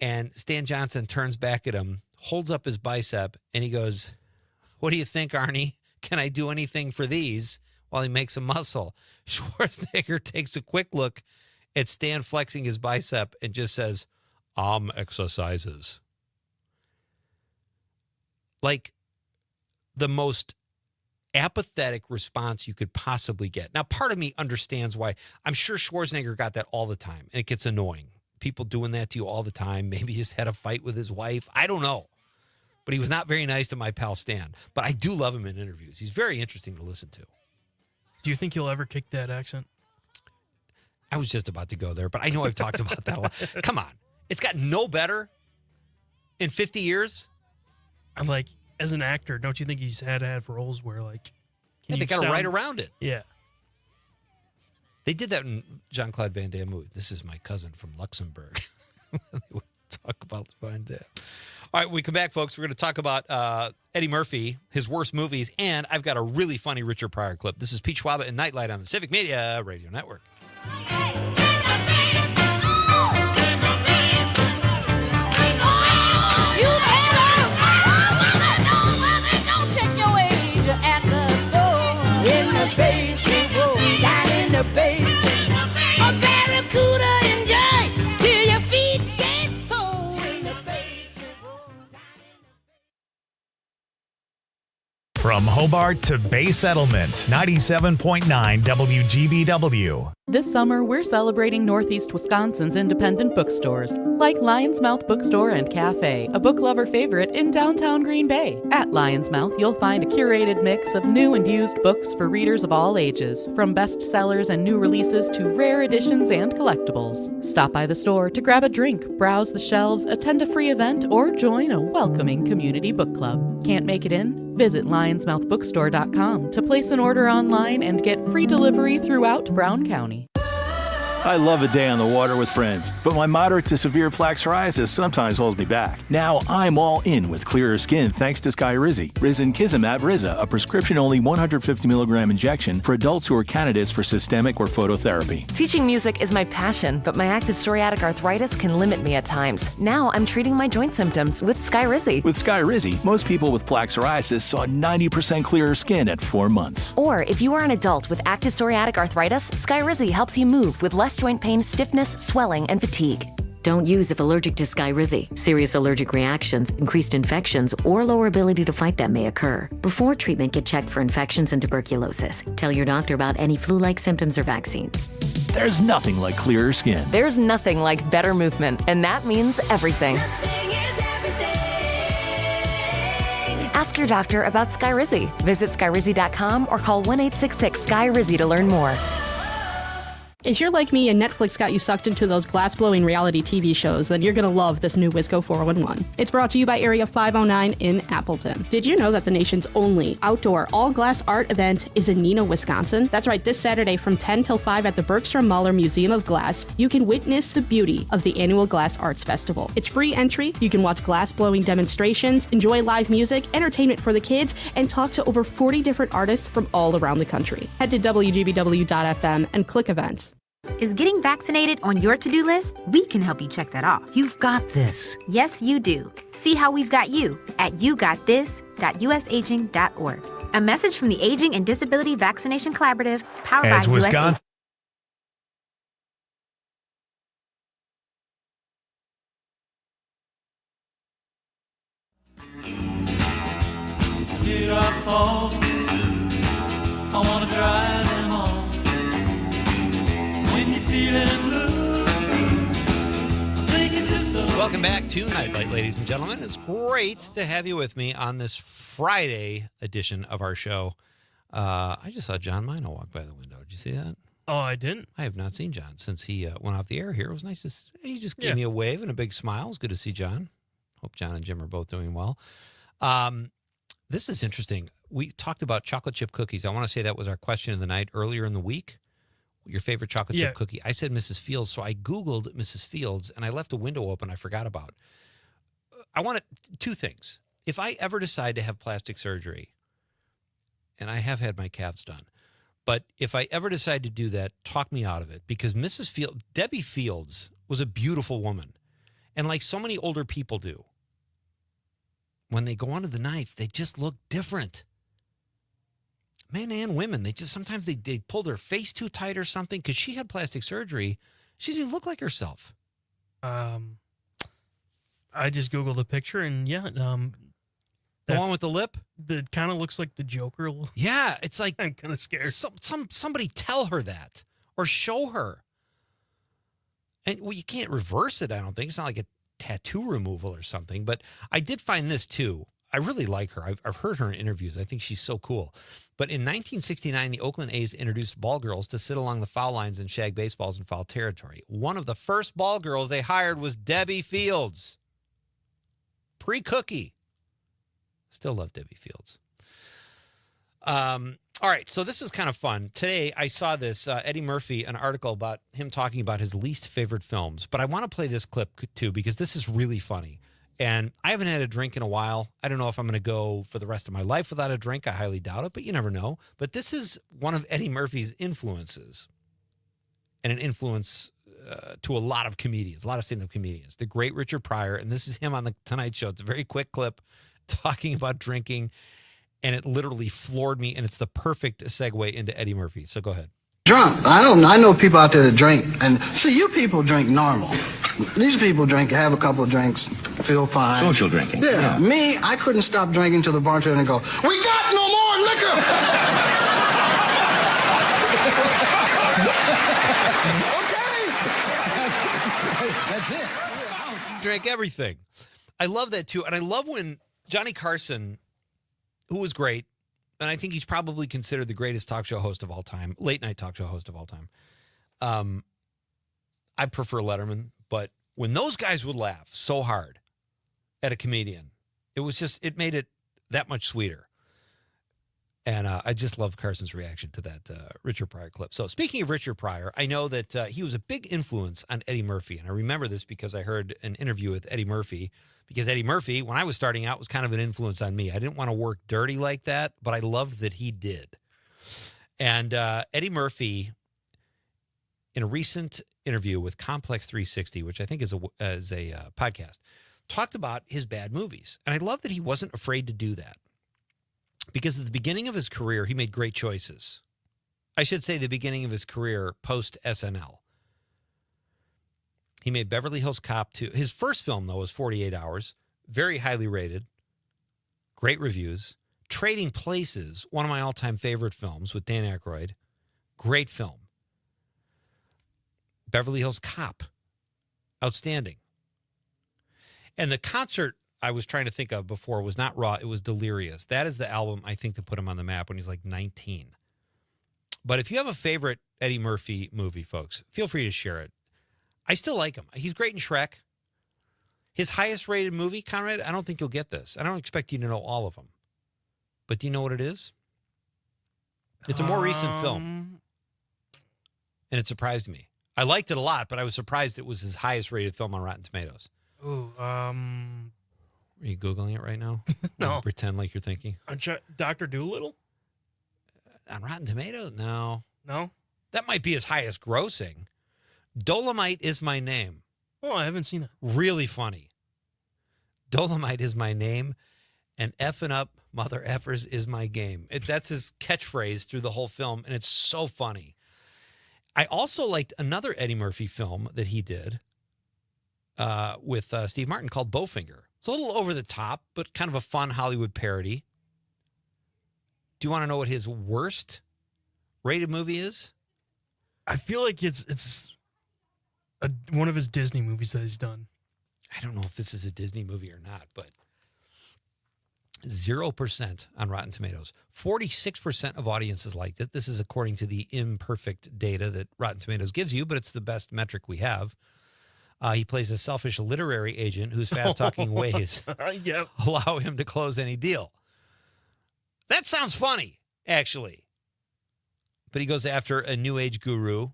And Stan Johnson turns back at him, holds up his bicep, and he goes, "What do you think, Arnie? Can I do anything for these?" While he makes a muscle. Schwarzenegger takes a quick look at Stan flexing his bicep and just says, exercises. Like the most apathetic response you could possibly get. Now, part of me understands why. I'm sure Schwarzenegger got that all the time, and it gets annoying. People doing that to you all the time. Maybe he just had a fight with his wife. I don't know. But he was not very nice to my pal Stan. But I do love him in interviews. He's very interesting to listen to. Do you think he'll ever kick that accent? I was just about to go there, but I know I've talked about that a lot. Come on. It's gotten no better in 50 years. I'm like, as an actor, don't you think he's had roles where, like, they got to write around it. Yeah. They did that in Jean-Claude Van Damme movie. This is my cousin from Luxembourg. They would talk about Van Damme. All right, when we come back, folks, we're going to talk about Eddie Murphy, his worst movies, and I've got a really funny Richard Pryor clip. This is Pete Schwaba and Nightlight on the Civic Media Radio Network. From Hobart to Bay Settlement, 97.9 WGBW. This summer, we're celebrating Northeast Wisconsin's independent bookstores, like Lion's Mouth Bookstore and Cafe, a book lover favorite in downtown Green Bay. At Lion's Mouth, you'll find a curated mix of new and used books for readers of all ages, from bestsellers and new releases to rare editions and collectibles. Stop by the store to grab a drink, browse the shelves, attend a free event, or join a welcoming community book club. Can't make it in? Visit lionsmouthbookstore.com to place an order online and get free delivery throughout Brown County. I love a day on the water with friends, but my moderate to severe plaque psoriasis sometimes holds me back. Now I'm all in with clearer skin thanks to Skyrizi. Risankizumab Riza, a prescription-only 150 milligram injection for adults who are candidates for systemic or phototherapy. Teaching music is my passion, but my active psoriatic arthritis can limit me at times. Now I'm treating my joint symptoms with Skyrizi. With Skyrizi, most people with plaque psoriasis saw 90% clearer skin at 4 months. Or if you are an adult with active psoriatic arthritis, Skyrizi helps you move with less joint pain, stiffness, swelling, and fatigue. Don't use if allergic to Skyrizi. Serious allergic reactions, increased infections, or lower ability to fight them may occur. Before treatment, get checked for infections and tuberculosis. Tell your doctor about any flu-like symptoms or vaccines. There's nothing like clearer skin. There's nothing like better movement, and that means everything. Ask your doctor about Skyrizi. Visit Skyrizi.com or call 1-866-SKY-RIZI to learn more. If you're like me and Netflix got you sucked into those glass-blowing reality TV shows, then you're going to love this new Wisco 411. It's brought to you by Area 509 in Appleton. Did you know that the nation's only outdoor all-glass art event is in Neenah, Wisconsin? That's right, this Saturday from 10 till 5 at the Bergstrom Mahler Museum of Glass, you can witness the beauty of the annual Glass Arts Festival. It's free entry, you can watch glass-blowing demonstrations, enjoy live music, entertainment for the kids, and talk to over 40 different artists from all around the country. Head to WGBW.FM and click events. Is getting vaccinated on your to-do list? We can help you check that off. You've got this. Yes, you do. See how we've got you at yougotthis.usaging.org. A message from the Aging and Disability Vaccination Collaborative, powered by Wisconsin. call me. I wanna drive them home. When you're feeling blue, I think it's just a... Welcome back to Nightlight, ladies and gentlemen. It's great to have you with me on this Friday edition of our show. I just saw John Mino walk by the window. Did you see that? Oh, I didn't. I have not seen John since he went off the air here. It was nice to see. He just gave me a wave and a big smile. It was good to see John. Hope John and Jim are both doing well. This is interesting. We talked about chocolate chip cookies. I want to say that was our question of the night earlier in the week. Your favorite chocolate chip cookie? I said Mrs. Fields, so I Googled Mrs. Fields, and I left a window open I forgot about. I wanted two things. If I ever decide to have plastic surgery, and I have had my calves done, but if I ever decide to do that, talk me out of it, because Debbie Fields was a beautiful woman. And like so many older people do, when they go onto the knife, they just look different. Men and women, sometimes they pull their face too tight or something, because she had plastic surgery. She doesn't even look like herself. I just Googled a picture, and the one with the lip? That kind of looks like the Joker. Yeah, it's like... I'm kind of scared. Somebody tell her that, or show her. And you can't reverse it, I don't think. It's not like a tattoo removal or something. But I did find this, too. I really like her. I've heard her in interviews. I think she's so cool. But in 1969, the Oakland A's introduced ball girls to sit along the foul lines and shag baseballs in foul territory. One of the first ball girls they hired was Debbie Fields. Pre-cookie. Still love Debbie Fields. All right, so this is kind of fun. Today, I saw this, Eddie Murphy, an article about him talking about his least favorite films. But I want to play this clip, too, because this is really funny. And I haven't had a drink in a while. I don't know if I'm going to go for the rest of my life without a drink. I highly doubt it, but you never know. But this is one of Eddie Murphy's influences, and an influence to a lot of comedians, a lot of stand-up comedians. The great Richard Pryor, and this is him on the Tonight Show. It's a very quick clip talking about drinking, and it literally floored me, and it's the perfect segue into Eddie Murphy. So go ahead. Drunk. I know people out there that drink, and see, you people drink normal. These people drink, have a couple of drinks, feel fine. Social drinking. Yeah. Me, I couldn't stop drinking till the bartender and go, "We got no more liquor." That's it. Drank everything. I love that too. And I love when Johnny Carson, who was great, and I think he's probably considered the greatest talk show host of all time, late night talk show host of all time. I prefer Letterman, but when those guys would laugh so hard at a comedian, it made it that much sweeter. And I just love Carson's reaction to that Richard Pryor clip. So speaking of Richard Pryor, I know that he was a big influence on Eddie Murphy. And I remember this because I heard an interview with Eddie Murphy. Because Eddie Murphy, when I was starting out, was kind of an influence on me. I didn't want to work dirty like that, but I loved that he did. And Eddie Murphy, in a recent interview with Complex 360, which I think is a podcast, talked about his bad movies. And I love that he wasn't afraid to do that. Because at the beginning of his career, he made great choices. I should say the beginning of his career post-SNL. He made Beverly Hills Cop 2. His first film, though, was 48 Hours. Very highly rated. Great reviews. Trading Places, one of my all-time favorite films with Dan Aykroyd. Great film. Beverly Hills Cop. Outstanding. And the concert I was trying to think of before was not Raw, it was Delirious. That is the album, I think, to put him on the map when he's like 19. But if you have a favorite Eddie Murphy movie, folks, feel free to share it. I still like him. He's great in Shrek. His highest rated movie, Conrad, I don't think you'll get this. I don't expect you to know all of them. But do you know what it is? It's a more recent film. And it surprised me. I liked it a lot, but I was surprised it was his highest rated film on Rotten Tomatoes. Ooh, Are you Googling it right now? No. Pretend like you're thinking. Dr. Dolittle? On Rotten Tomatoes? No. No? That might be his highest grossing. Dolomite Is My Name. Oh, I haven't seen it. Really funny. Dolomite is my name, and effing up mother effers is my game. That's his catchphrase through the whole film, and it's so funny. I also liked another Eddie Murphy film that he did with Steve Martin called Bowfinger. It's a little over the top, but kind of a fun Hollywood parody. Do you want to know what his worst rated movie is? I feel like it's one of his Disney movies that he's done. I don't know if this is a Disney movie or not, but 0% on Rotten Tomatoes. 46% of audiences liked it. This is according to the imperfect data that Rotten Tomatoes gives you, but it's the best metric we have. He plays a selfish literary agent whose fast-talking ways allow him to close any deal. That sounds funny, actually. But he goes after a new age guru,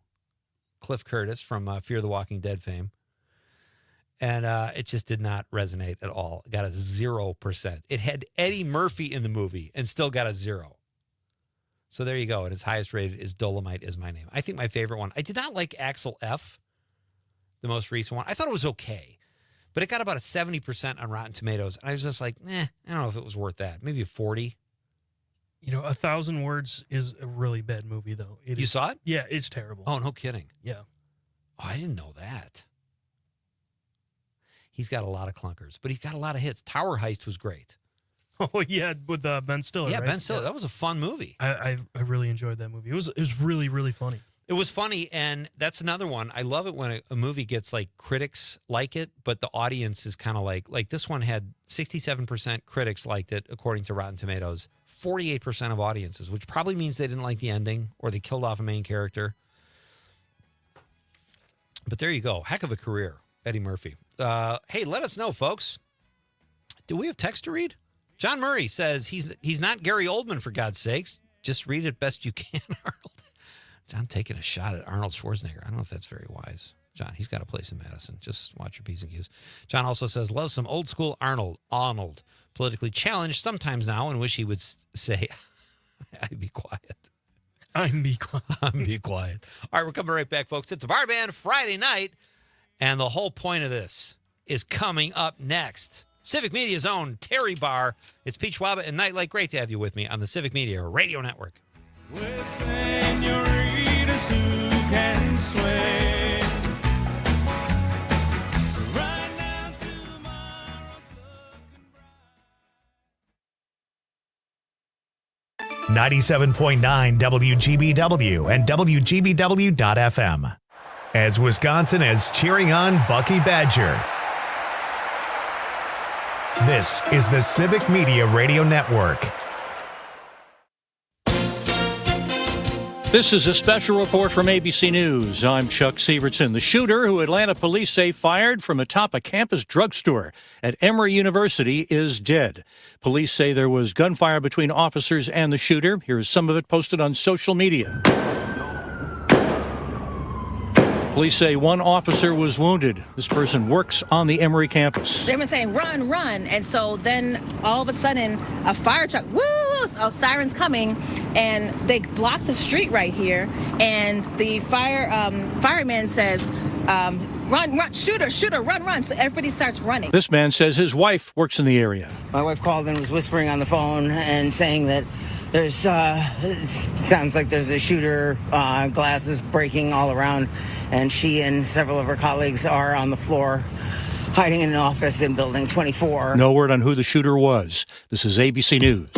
Cliff Curtis from Fear the Walking Dead fame. And it just did not resonate at all. It got a 0%. It had Eddie Murphy in the movie and still got a 0. So there you go. And its highest rated is Dolomite Is My Name. I think my favorite one. I did not like Axel F., the most recent one. I thought it was okay. But it got about a 70% on Rotten Tomatoes. And I was just like, I don't know if it was worth that. Maybe a 40. You know, 1,000 Words is a really bad movie, though. You saw it? Yeah, it's terrible. Oh, no kidding. Yeah. Oh, I didn't know that. He's got a lot of clunkers, but he's got a lot of hits. Tower Heist was great. Oh, yeah, with Ben Stiller, Yeah, right? Ben Stiller. That was a fun movie. I really enjoyed that movie. It was really, really funny. It was funny, and that's another one. I love it when a movie gets, like, critics like it, but the audience is kind of like this one had 67% critics liked it, according to Rotten Tomatoes, 48% of audiences, which probably means they didn't like the ending or they killed off a main character. But there you go. Heck of a career, Eddie Murphy. Hey, let us know, folks. Do we have text to read? John Murray says he's not Gary Oldman, for God's sakes. Just read it best you can, Arnold. John taking a shot at Arnold Schwarzenegger. I don't know if that's very wise. John, he's got a place in Madison. Just watch your P's and Q's. John also says, love some old school Arnold. Politically challenged sometimes now and wish he would say, I'd be quiet. I'm be quiet. I'm be quiet. All right, we're coming right back, folks. It's a Bar Band Friday night, and the whole point of this is coming up next. Civic Media's own Terry Barr. It's Pete Schwaba and Nightlight. Great to have you with me on the Civic Media Radio Network. With senoritas who can sway. Right now tomorrow's looking 97.9 WGBW and WGBW.FM. As Wisconsin is cheering on Bucky Badger. This is the Civic Media Radio Network. This is a special report from ABC News. I'm Chuck Severson. The shooter, who Atlanta police say fired from atop a campus drugstore at Emory University, is dead. Police say there was gunfire between officers and the shooter. Here's some of it posted on social media. Police say one officer was wounded. This person works on the Emory campus. They've been saying, run, run. And so then all of a sudden, a fire truck, woo, sirens coming, and they block the street right here. And the fireman says, run, shooter, run. So everybody starts running. This man says his wife works in the area. My wife called and was whispering on the phone and saying that there's, sounds like there's a shooter, glasses breaking all around, and she and several of her colleagues are on the floor hiding in an office in Building 24. No word on who the shooter was. This is ABC News.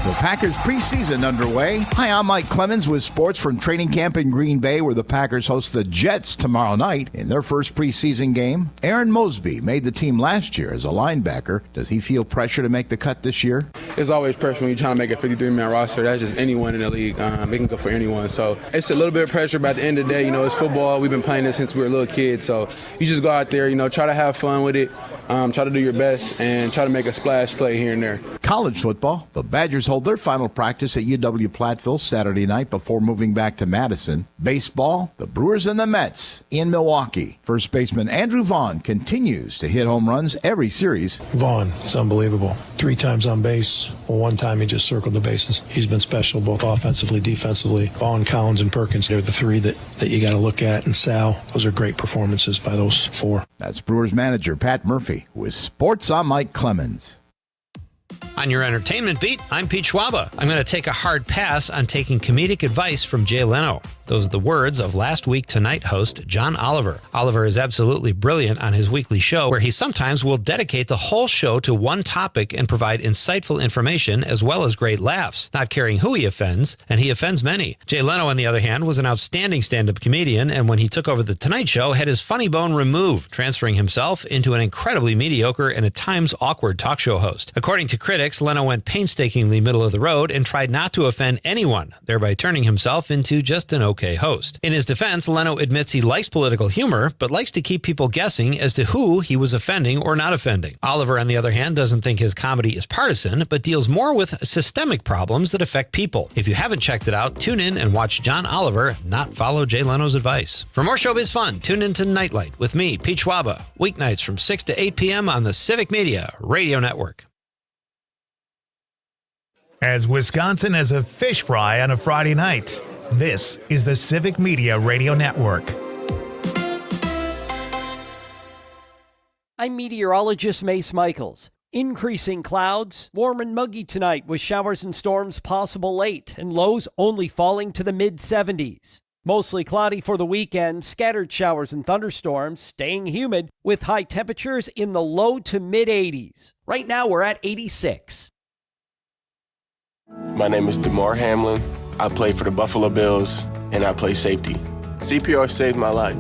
The Packers preseason underway. Hi, I'm Mike Clemens with sports from training camp in Green Bay, where the Packers host the Jets tomorrow night in their first preseason game. Aaron Mosby made the team last year as a linebacker. Does he feel pressure to make the cut this year? There's always pressure when you're trying to make a 53-man roster. That's just anyone in the league. They can go for anyone. So it's a little bit of pressure, but at the end of the day, it's football. We've been playing this since we were little kids. So you just go out there, try to have fun with it, try to do your best, and try to make a splash play here and there. College football. The Badgers hold their final practice at UW-Platteville Saturday night before moving back to Madison. Baseball. The Brewers and the Mets in Milwaukee. First baseman Andrew Vaughn continues to hit home runs every series. Vaughn is unbelievable. 3 times on base. Well, 1 time he just circled the bases. He's been special both offensively, defensively. Vaughn, Collins, and Perkins, they're the 3 that you got to look at. And Sal, those are great performances by those 4. That's Brewers manager Pat Murphy. With sports, I'm Mike Clemens. On your entertainment beat, I'm Pete Schwaba. I'm going to take a hard pass on taking comedic advice from Jay Leno. Those are the words of last week Tonight host John Oliver. Oliver is absolutely brilliant on his weekly show, where he sometimes will dedicate the whole show to one topic and provide insightful information as well as great laughs, not caring who he offends, and he offends many. Jay Leno, on the other hand, was an outstanding stand-up comedian, and when he took over The Tonight Show, had his funny bone removed, transferring himself into an incredibly mediocre and at times awkward talk show host. According to critics, Leno went painstakingly middle of the road and tried not to offend anyone, thereby turning himself into just an okay host. In his defense, Leno admits he likes political humor, but likes to keep people guessing as to who he was offending or not offending. Oliver, on the other hand, doesn't think his comedy is partisan, but deals more with systemic problems that affect people. If you haven't checked it out, tune in and watch John Oliver not follow Jay Leno's advice. For more showbiz fun, tune in to Nightlight with me, Pete Schwaba, weeknights from 6 to 8 p.m. on the Civic Media Radio Network. As Wisconsin as a fish fry on a Friday night, this is the Civic Media Radio Network. I'm meteorologist Mace Michaels. Increasing clouds, warm and muggy tonight with showers and storms possible late and lows only falling to the mid-70s. Mostly cloudy for the weekend, scattered showers and thunderstorms, staying humid with high temperatures in the low to mid-80s. Right now we're at 86. My name is DeMar Hamlin. I play for the Buffalo Bills, and I play safety. CPR saved my life.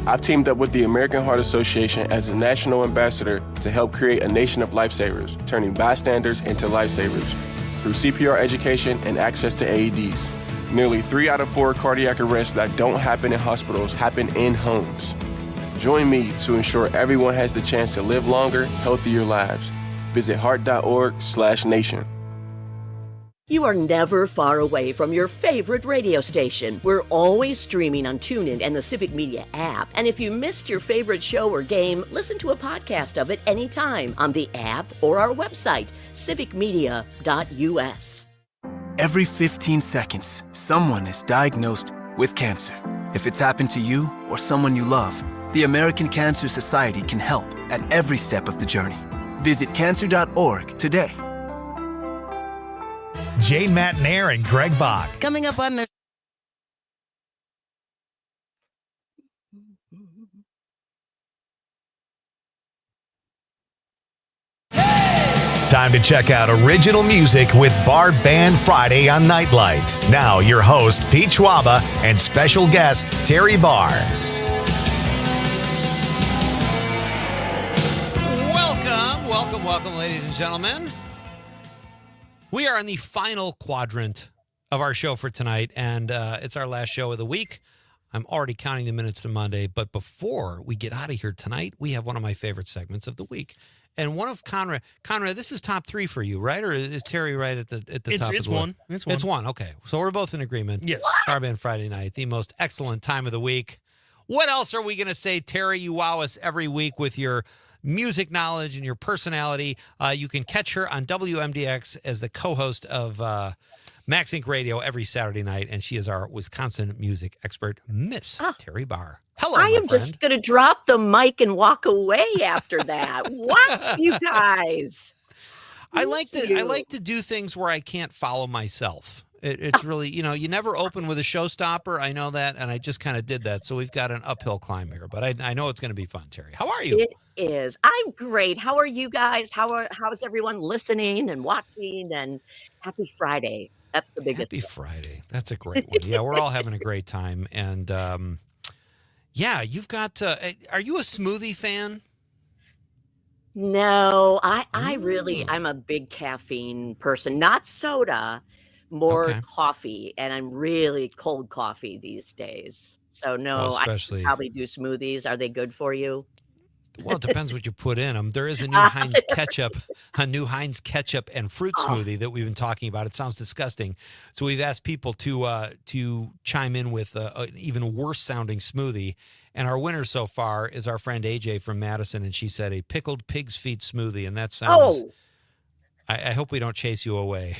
I've teamed up with the American Heart Association as a national ambassador to help create a nation of lifesavers, turning bystanders into lifesavers through CPR education and access to AEDs. Nearly 3 out of 4 cardiac arrests that don't happen in hospitals happen in homes. Join me to ensure everyone has the chance to live longer, healthier lives. Visit heart.org/nation. You are never far away from your favorite radio station. We're always streaming on TuneIn and the Civic Media app. And if you missed your favorite show or game, listen to a podcast of it anytime on the app or our website, civicmedia.us. Every 15 seconds, someone is diagnosed with cancer. If it's happened to you or someone you love, the American Cancer Society can help at every step of the journey. Visit cancer.org today. Jane Matnair and Greg Bach. Coming up on the Time to check out original music with Bar Band Friday on Nightlight. Now, your host, Pete Schwaba, and special guest, Terry Barr. Welcome, ladies and gentlemen. We are in the final quadrant of our show for tonight, and it's our last show of the week. I'm already counting the minutes to Monday, but before we get out of here tonight, we have one of my favorite segments of the week. And one of Conrad, this is top 3 for you, right? Or is Terry right at the top? It's one. It's one. Okay, so we're both in agreement. Yes. Bar Band Friday night, the most excellent time of the week. What else are we going to say, Terry? You wow us every week with your music knowledge and your personality. You can catch her on WMDX as the co-host of Max Inc. Radio every Saturday night, and she is our Wisconsin music expert, Miss Terry Barr. Hello, I my am friend. just going to drop the mic and walk away after that. What, you guys? I like to do things where I can't follow myself. It's really, you never open with a showstopper. I know that, and I just kind of did that. So we've got an uphill climb here, but I know it's going to be fun, Terry. How are you? It is. I'm great. How are you guys? How's everyone listening and watching? And happy Friday. That's the biggest. Happy Friday. That's a great one. Yeah, we're all having a great time. And yeah, you've got, are you a smoothie fan? No, I'm a big caffeine person, not soda, more coffee. And I'm really cold coffee these days. So no, Well, especially- I probably do smoothies. Are they good for you? Well, it depends what you put in them. There is a new Heinz ketchup and fruit smoothie that we've been talking about. It sounds disgusting. So we've asked people to chime in with an even worse sounding smoothie. And our winner so far is our friend AJ from Madison, and she said a pickled pig's feet smoothie. And that sounds, I hope we don't chase you away.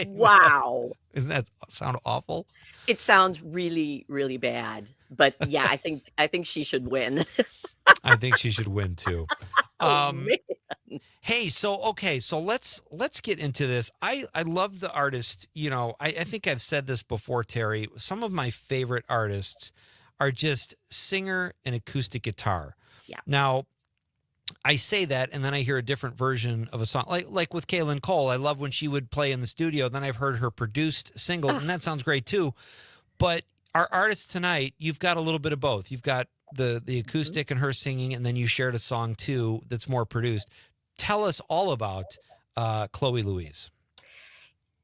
Wow. Doesn't that sound awful? It sounds really, really bad. But yeah, I think she should win. I think she should win too. Man. Hey, so let's get into this. I love the artist. You know, I think I've said this before, Terry. Some of my favorite artists are just singer and acoustic guitar. Yeah. Now, I say that, and then I hear a different version of a song, like with Kaylin Cole. I love when she would play in the studio. Then I've heard her produced single, and that sounds great too. But our artists tonight, you've got a little bit of both. You've got the acoustic and her singing, and then you shared a song too that's more produced. Tell us all about Chloe Louise.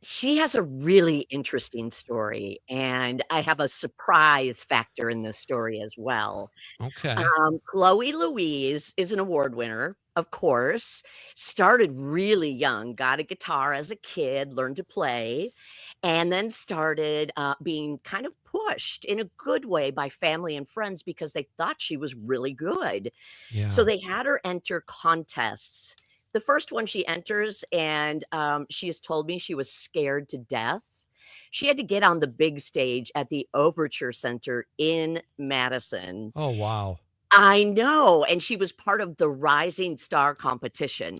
She has a really interesting story, and I have a surprise factor in this story as well. Okay. Chloe Louise is an award winner, of course. Started really young, got a guitar as a kid, learned to play, and then started being kind of pushed in a good way by family and friends because they thought she was really good. So Yeah. they had her enter contests. The first one she enters, and she has told me she was scared to death. She had to get on the big stage at the Overture Center in Madison. Oh, wow. I know, and she was part of the Rising Star competition.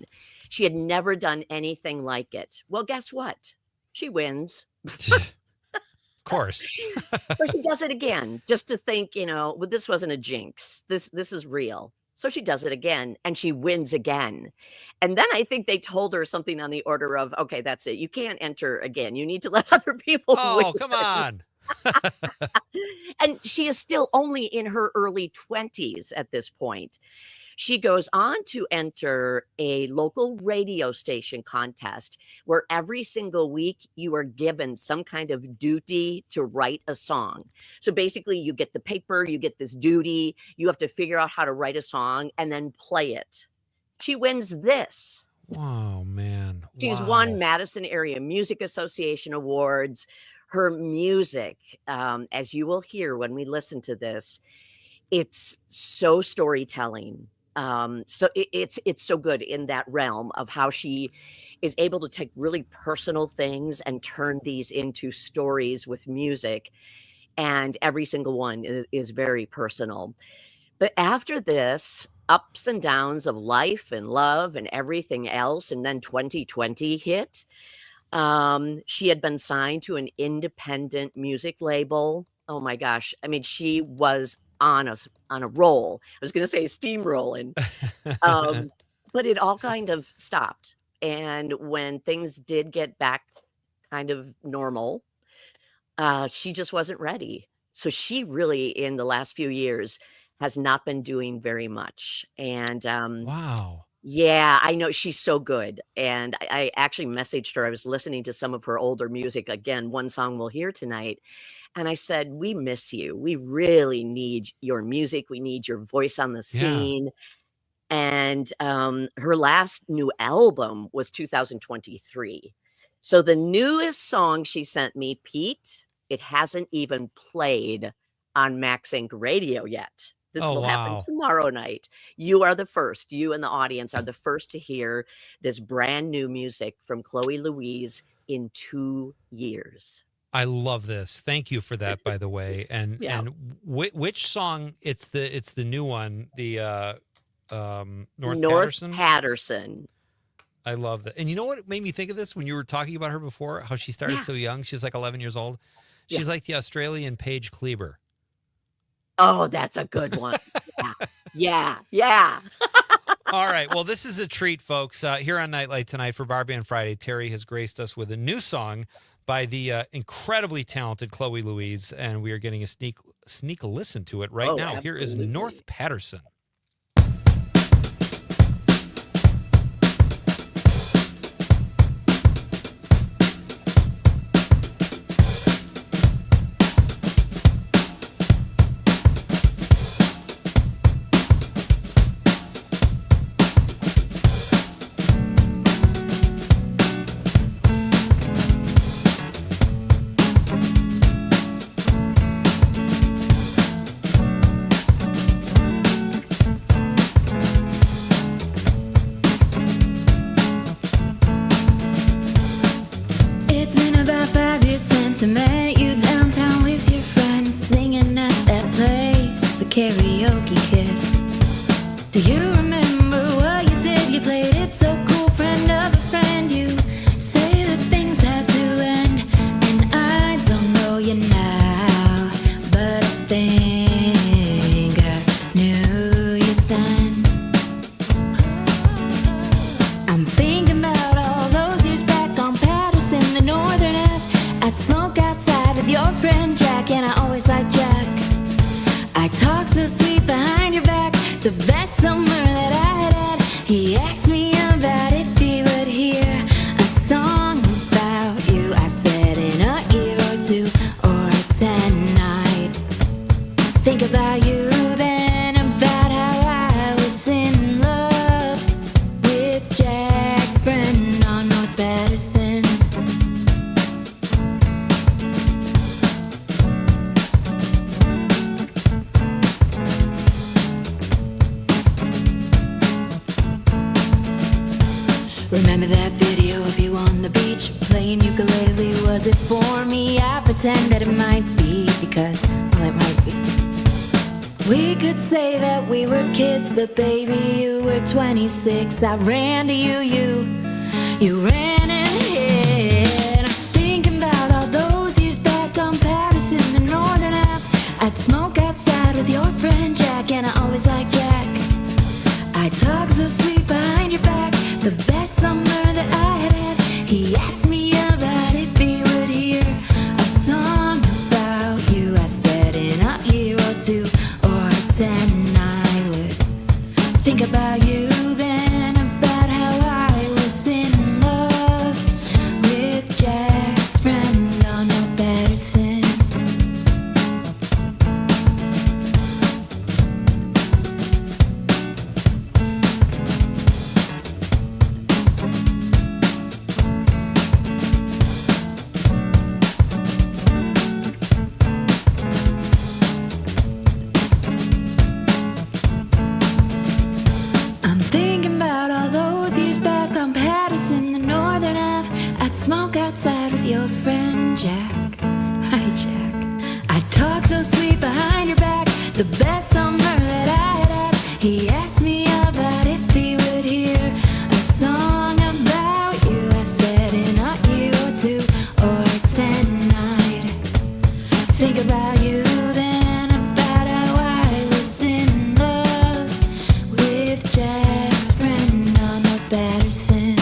She had never done anything like it. Well, guess what? She wins. Of course. So she does it again, just to think, well, this wasn't a jinx. This is real. So she does it again, and she wins again. And then I think they told her something on the order of, okay, that's it. You can't enter again. You need to let other people win. Oh, come on. And she is still only in her early 20s at this point. She goes on to enter a local radio station contest where every single week you are given some kind of duty to write a song. So basically, you get the paper, you get this duty, you have to figure out how to write a song and then play it. She wins this. Oh, man. She's Wow. won Madison Area Music Association awards. Her music, as you will hear when we listen to this, it's so storytelling. So it's so good in that realm of how she is able to take really personal things and turn these into stories with music. And every single one is very personal. But after this, ups and downs of life and love and everything else, and then 2020 hit. She had been signed to an independent music label. Oh my gosh. I mean, she was on a roll. I was going to say steamrolling. But it all kind of stopped. And when things did get back kind of normal, she just wasn't ready. So she really, in the last few years, has not been doing very much. And Wow. yeah, I know she's so good. And I actually messaged her. I was listening to some of her older music. Again, one song we'll hear tonight. And I said, we miss you. We really need your music. We need your voice on the Yeah. scene. And her last new album was 2023. So the newest song she sent me, Pete, it hasn't even played on Max Inc. radio yet. This Oh, will happen wow. tomorrow night. You are the first. You and the audience are the first to hear this brand new music from Chloe Louise in 2 years. I love this. Thank you for that, by the way. And Yeah. and which song? It's the new one, the North North Patterson. Patterson. I love that. And you know what made me think of this when you were talking about her before? How she started Yeah. so young. She was like 11 years old. She's Yeah. like the Australian Paige Kleber. Oh, that's a good one. Yeah. Yeah. All right. Well, this is a treat, folks. Here on Nightlight tonight for Barbie on Friday, Terry has graced us with a new song by the incredibly talented Chloe Louise, and we are getting a sneak listen to it right Oh, now. Here is absolutely. North Patterson. Jack, and I always like Jack. I talk so sweet behind your back, the best summer that I had. He asked me about if he would hear a song about you. I said in a year or 2 or 10 I'd think about you then, about how I was in love with Jack's friend on North Patterson. Remember that video of you on the beach playing ukulele? Was it for me? I pretend that it might be, because, well, it might be. We could say that we were kids, but baby, you were 26. I ran to you, you ran in here. I'm thinking about all those years back on Patterson, the Northern Ave. I'd smoke outside with your friend Jack, and I always liked Jack. I talk so sweet behind your back, the best summer that I had. He asked me about if he would hear a song about you. I said in a year or 2 or 10 I would think about you then, about how I was in love with Jack's friend on North Patterson. I'm thinking about all those years back on Patterson, the Northern Ave. I'd smoke outside with your friend Jack. Hi, Jack. I'd talk so sweet behind your back, the best summer that I had. He asked me about if he would hear a song about you. I said in a year or 2 or 10 I'd think about you then, about how I was in love with Jack's friend on North Patterson.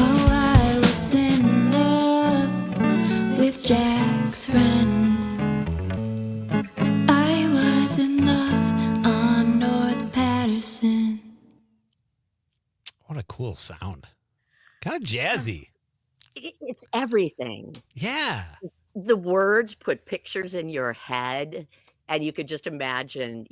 Oh, I was in love with Jack's friend. I was in love on North Patterson. What a cool sound. Kind of jazzy. It's everything. Yeah. The words put pictures in your head, and you could just imagine,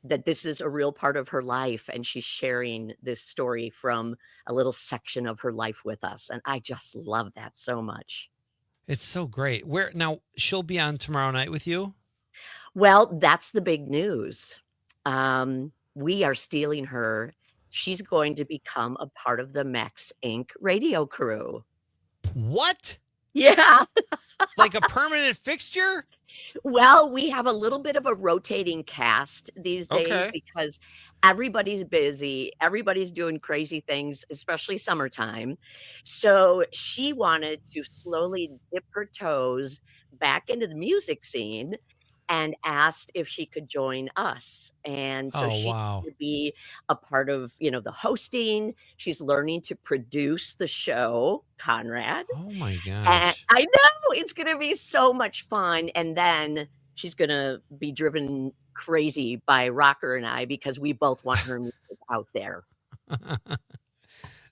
that this is a real part of her life, and she's sharing this story from a little section of her life with us. And I just love that so much. It's so great. Where now she'll be on tomorrow night with you? Well, that's the big news. We are stealing her. She's going to become a part of the Max Inc. radio crew. What? Yeah. Like a permanent fixture? Well, we have a little bit of a rotating cast these days Okay. because everybody's busy. Everybody's doing crazy things, especially summertime. So she wanted to slowly dip her toes back into the music scene and asked if she could join us. And so Oh, she wow. would be a part of, the hosting. She's learning to produce the show, Conrad. Oh my And gosh. I know it's gonna be so much fun, and then she's gonna be driven crazy by Rocker and I because we both want her music out there.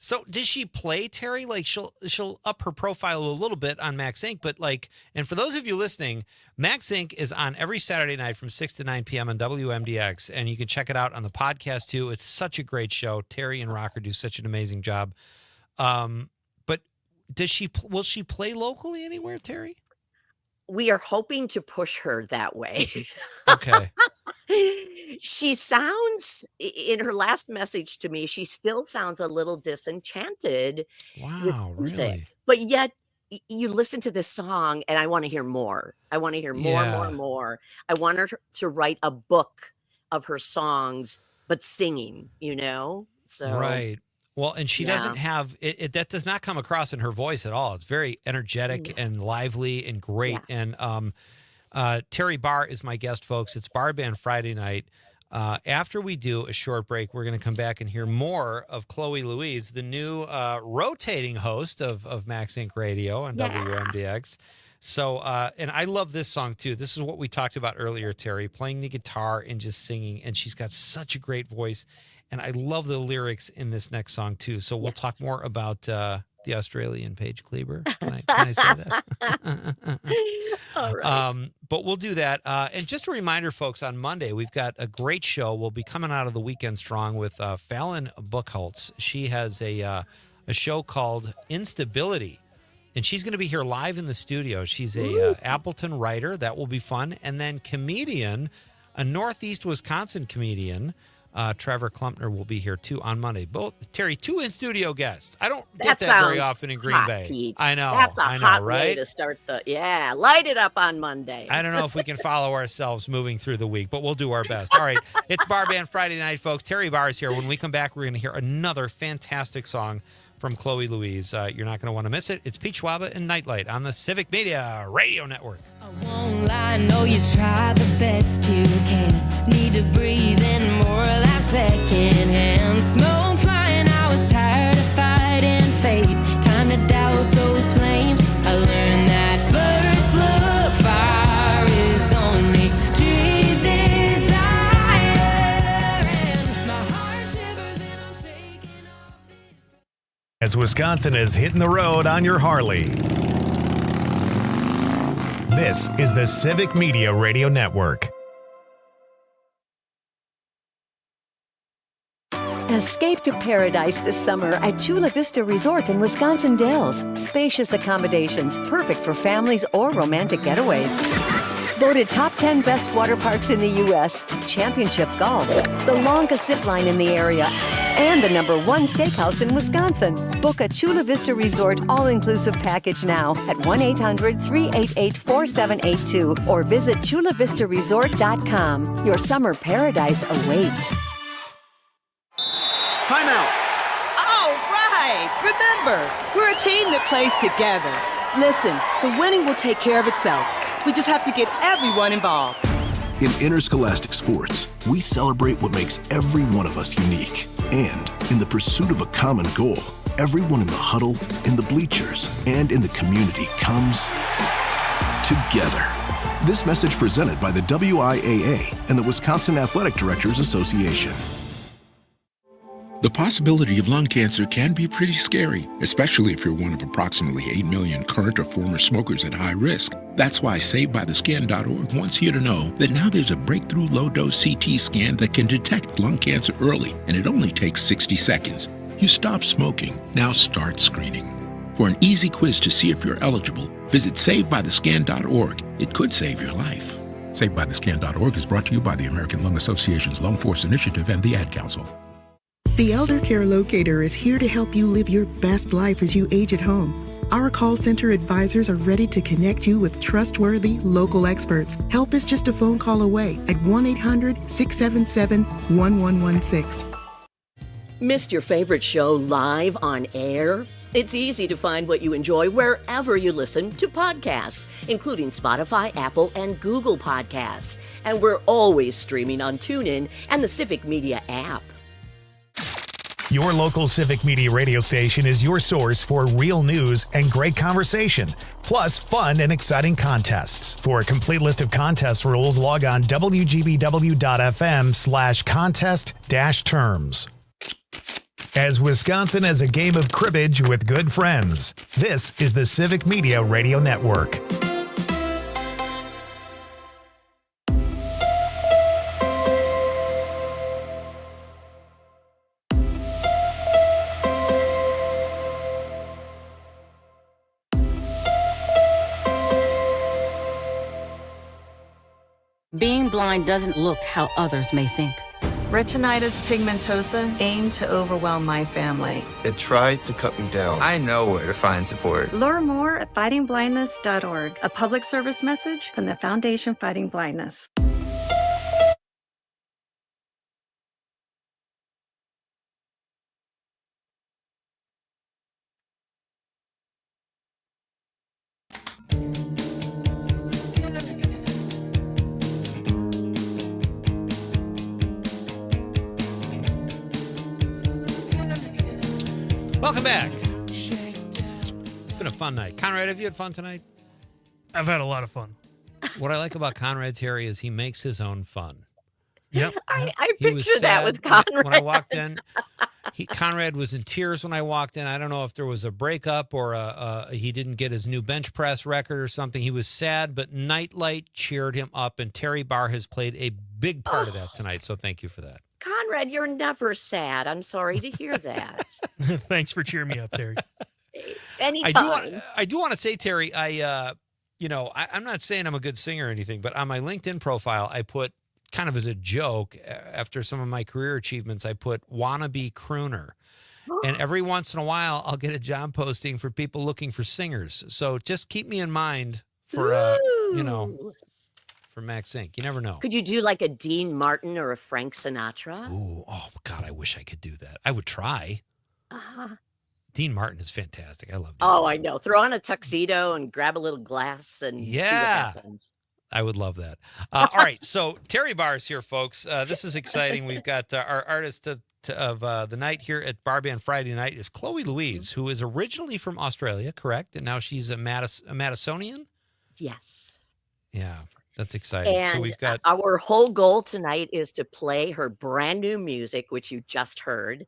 So does she play, Terry? Like she'll up her profile a little bit on Max Inc. But and for those of you listening, Max Inc. is on every Saturday night from 6 to 9 p.m. on WMDX, and you can check it out on the podcast too. It's such a great show. Terry and Rocker do such an amazing job. But will she play locally anywhere, Terry? We are hoping to push her that way. Okay. She sounds in her last message to me, she still sounds a little disenchanted with Wow, music, really? but yet you listen to this song and I want to hear more. I want to hear more, more, Yeah. more. I want her to write a book of her songs, but singing, So Right. Well, and she yeah. doesn't have it. That does not come across in her voice at all. It's very energetic and lively and great. Yeah. And Terry Barr is my guest, folks. It's Bar Band Friday night. After we do a short break, we're going to come back and hear more of Chloe Louise, the new rotating host of Max Inc. Radio on WMDX. So, and I love this song too. This is what we talked about earlier, Terry, playing the guitar and just singing. And she's got such a great voice. And I love the lyrics in this next song too. So we'll talk more about the Australian Paige Kleber. Can I say that? All right. But we'll do that. And just a reminder, folks, on Monday, we've got a great show. We'll be coming out of the weekend strong with Fallon Buchholz. She has a show called Instability. And she's going to be here live in the studio. She's a Appleton writer. That will be fun. And then comedian, a Northeast Wisconsin comedian, Trevor Klumpner will be here too on Monday. Both Terry, 2 in-studio guests. I don't get that very often in Green hot, Bay. Pete. I know. That's a hot right? way to start light it up on Monday. I don't know if we can follow ourselves moving through the week, but we'll do our best. All right, it's Bar Band Friday night, folks. Terry Barr is here. When we come back, we're going to hear another fantastic song from Chloe Louise. You're not going to want to miss it. It's Pete Schwaba and Nightlight on the Civic Media Radio Network. Won't lie, I know you try the best you can. Need to breathe in more of that secondhand smoke flying. I was tired of fighting fate. Time to douse those flames. I learned that first look, fire is only cheap desire. And my heart shivers and I'm shaking off this. As Wisconsin is hitting the road on your Harley. This is the Civic Media Radio Network. Escape to paradise this summer at Chula Vista Resort in Wisconsin Dells. Spacious accommodations, perfect for families or romantic getaways. Voted top 10 best water parks in the U.S., championship golf, the longest zip line in the area, and the #1 steakhouse in Wisconsin. Book a Chula Vista Resort all-inclusive package now at 1-800-388-4782 or visit chulavistaresort.com. Your summer paradise awaits. Timeout. All right. Remember, we're a team that plays together. Listen, the winning will take care of itself. We just have to get everyone involved. In interscholastic sports, we celebrate what makes every one of us unique. And in the pursuit of a common goal, everyone in the huddle, in the bleachers, and in the community comes together. This message presented by the WIAA and the Wisconsin Athletic Directors Association. The possibility of lung cancer can be pretty scary, especially if you're one of approximately 8 million current or former smokers at high risk. That's why SaveByTheScan.org wants you to know that now there's a breakthrough low-dose CT scan that can detect lung cancer early, and it only takes 60 seconds. You stop smoking, now start screening. For an easy quiz to see if you're eligible, visit SaveByTheScan.org. It could save your life. SaveByTheScan.org is brought to you by the American Lung Association's Lung Force Initiative and the Ad Council. The Elder Care Locator is here to help you live your best life as you age at home. Our call center advisors are ready to connect you with trustworthy local experts. Help is just a phone call away at 1-800-677-1116. Missed your favorite show live on air? It's easy to find what you enjoy wherever you listen to podcasts, including Spotify, Apple, and Google Podcasts. And we're always streaming on TuneIn and the Civic Media app. Your local Civic Media radio station is your source for real news and great conversation, plus fun and exciting contests. For a complete list of contest rules, log on wgbw.fm/contest-terms. As Wisconsin as a game of cribbage with good friends, this is the Civic Media Radio Network. Being blind doesn't look how others may think. Retinitis pigmentosa aimed to overwhelm my family. It tried to cut me down. I know where to find support. Learn more at fightingblindness.org, a public service message from the Foundation Fighting Blindness. Welcome back. It's been a fun night. Conrad, have you had fun tonight? I've had a lot of fun. What I like about Conrad, Terry, is he makes his own fun. Yep. I He was picture that sad with Conrad. when I walked in. Conrad was in tears when I walked in. I don't know if there was a breakup or he didn't get his new bench press record or something. He was sad, but Nite cheered him up, and Terry Barr has played a big part of that tonight. So thank you for that. Conrad, you're never sad. I'm sorry to hear that. Thanks for cheering me up, Terry. Anytime. I do want to say, Terry, I'm not saying I'm a good singer or anything, but on my LinkedIn profile, I put kind of as a joke after some of my career achievements, I put wannabe crooner. And every once in a while, I'll get a job posting for people looking for singers. So just keep me in mind for, for Max Inc. You never know. Could you do like a Dean Martin or a Frank Sinatra? Ooh, oh, God, I wish I could do that. I would try. Uh-huh. Dean Martin is fantastic. I love Dean Oh, Martin. I know. Throw on a tuxedo and grab a little glass and see what happens. I would love that. All right, so Terry Barr is here, folks. This is exciting. We've got our artist of the night here at Bar Band Friday night is Chloe Louise, who is originally from Australia, correct? And now she's a Madisonian? Yes. Yeah, that's exciting. And so we've got our whole goal tonight is to play her brand new music, which you just heard.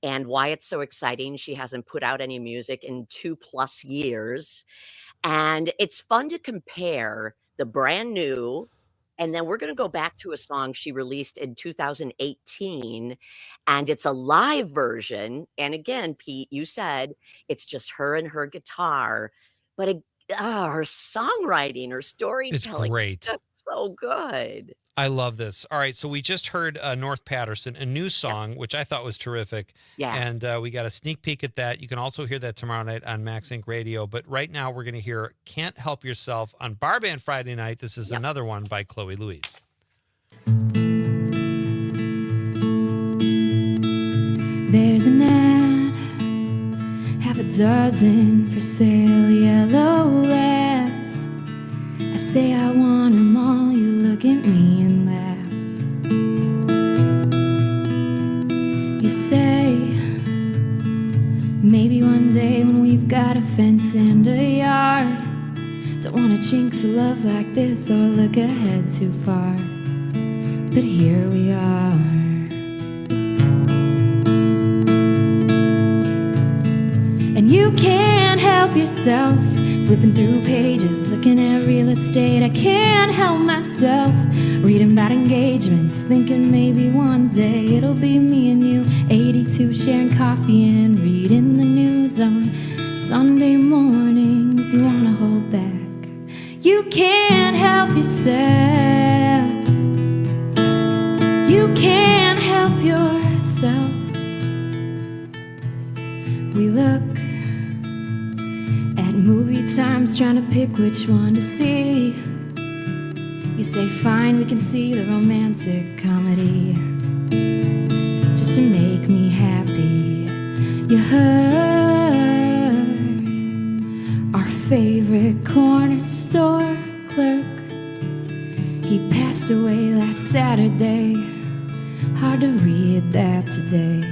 And why it's so exciting, she hasn't put out any music in 2+ years. And it's fun to compare the brand new, and then we're going to go back to a song she released in 2018, and it's a live version. And again, Pete, you said it's just her and her guitar, but her songwriting, her storytelling, great. That's so good. I love this. All right, so we just heard North Patterson, a new song, which I thought was terrific. Yeah. And we got a sneak peek at that. You can also hear that tomorrow night on Max Inc. Radio. But right now we're going to hear Can't Help Yourself on Bar Band Friday night. This is another one by Chloe Louise. There's an ad, half a dozen for sale yellow labs. I say I want them all, you look at me and laugh. You say, maybe one day when we've got a fence and a yard. Don't wanna jinx a love like this or look ahead too far. But here we are. And you can't help yourself, flipping through pages, looking at real estate. I can't help myself, reading about engagements, thinking maybe one day it'll be me and you, 82, sharing coffee and reading the news on Sunday mornings. You wanna hold back, you can't help yourself. You can't help yourself. We look at movie times, trying to pick which one to see. You say, fine, we can see the romantic comedy, just to make me happy. You heard our favorite corner store clerk, he passed away last Saturday. Hard to read that today.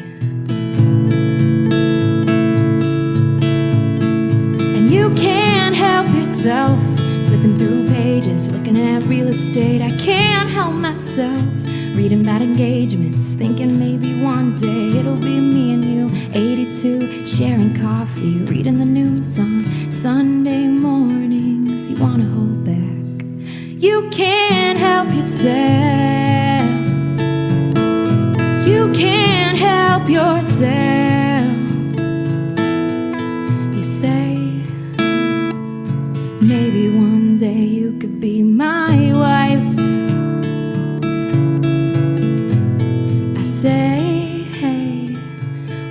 You can't help yourself, flipping through pages, looking at real estate. I can't help myself, reading about engagements, thinking maybe one day it'll be me and you, 82, sharing coffee, reading the news on Sunday mornings. You wanna hold back, you can't help yourself. You can't help yourself. You say, maybe one day you could be my wife. I say, hey,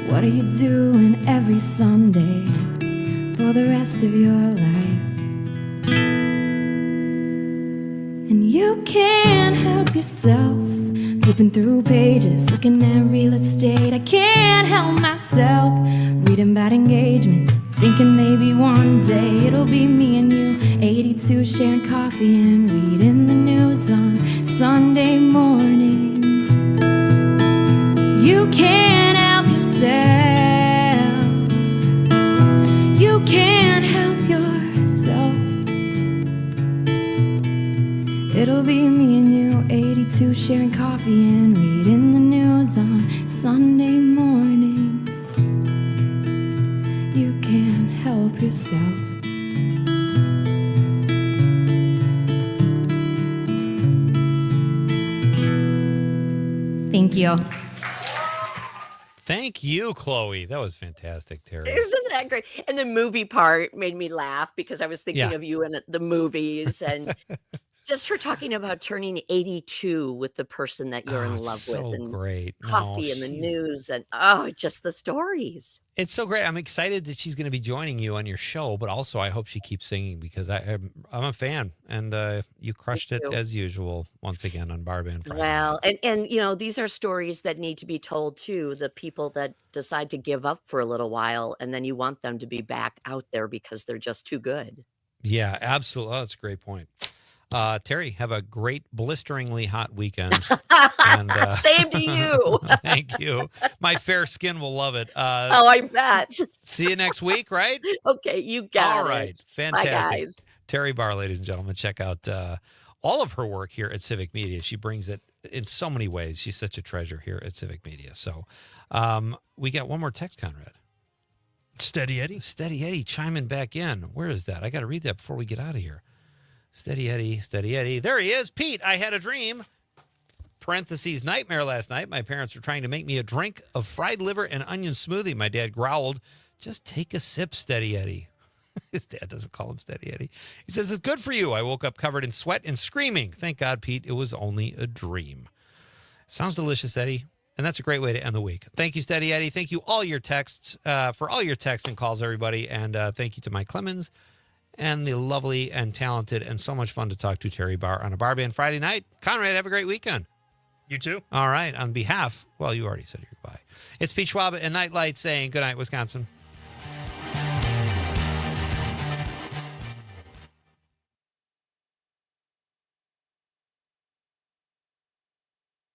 what are you doing every Sunday for the rest of your life? And you can't help yourself, flipping through pages, looking at real estate. I can't help myself, reading about engagements, thinking maybe one day it'll be me and you, 82, sharing coffee and reading the news on Sunday mornings. You can't help yourself. You can't help yourself. sharing coffee and reading the news on Sunday mornings. You can't help yourself. Thank you. Thank you, Chloe. That was fantastic, Terry. Isn't that great? And the movie part made me laugh because I was thinking Yeah. of you in the movies and just her talking about turning 82 with the person that you're in love so with and great. No, coffee and the she's- news and just the stories. It's so great. I'm excited that she's going to be joining you on your show, but also I hope she keeps singing because I'm a fan, and you crushed it too. as usual once again on Bar Band Friday. Well, and these are stories that need to be told too. The people that decide to give up for a little while and then you want them to be back out there because they're just too good. Yeah, absolutely. Oh, that's a great point. Terry, have a great, blisteringly hot weekend. And, Same to you. Thank you. My fair skin will love it. Oh, I bet. See you next week, right? Okay, you got All it. right. Bye, Fantastic. guys. Terry Barr, ladies and gentlemen, check out all of her work here at Civic Media. She brings it in so many ways. She's such a treasure here at Civic Media. So we got one more text, Conrad. Steady Eddie. Steady Eddie chiming back in. Where is that? I got to read that before we get out of here. Steady Eddie, Steady Eddie. There he is. Pete, I had a dream. Parentheses, nightmare last night. My parents were trying to make me a drink of fried liver and onion smoothie. My dad growled, just take a sip, Steady Eddie. His dad doesn't call him Steady Eddie. He says, it's good for you. I woke up covered in sweat and screaming. Thank God, Pete, it was only a dream. Sounds delicious, Eddie. And that's a great way to end the week. Thank you, Steady Eddie. Thank you, all your texts, for all your texts and calls, everybody. And thank you to Mike Clemens and the lovely and talented and so much fun to talk to Terry Barr on a Bar Band Friday night. Conrad, have a great weekend. You too. All right. On behalf, well, you already said your goodbye. It's Pete Schwaba and Nite Lite saying good night, Wisconsin.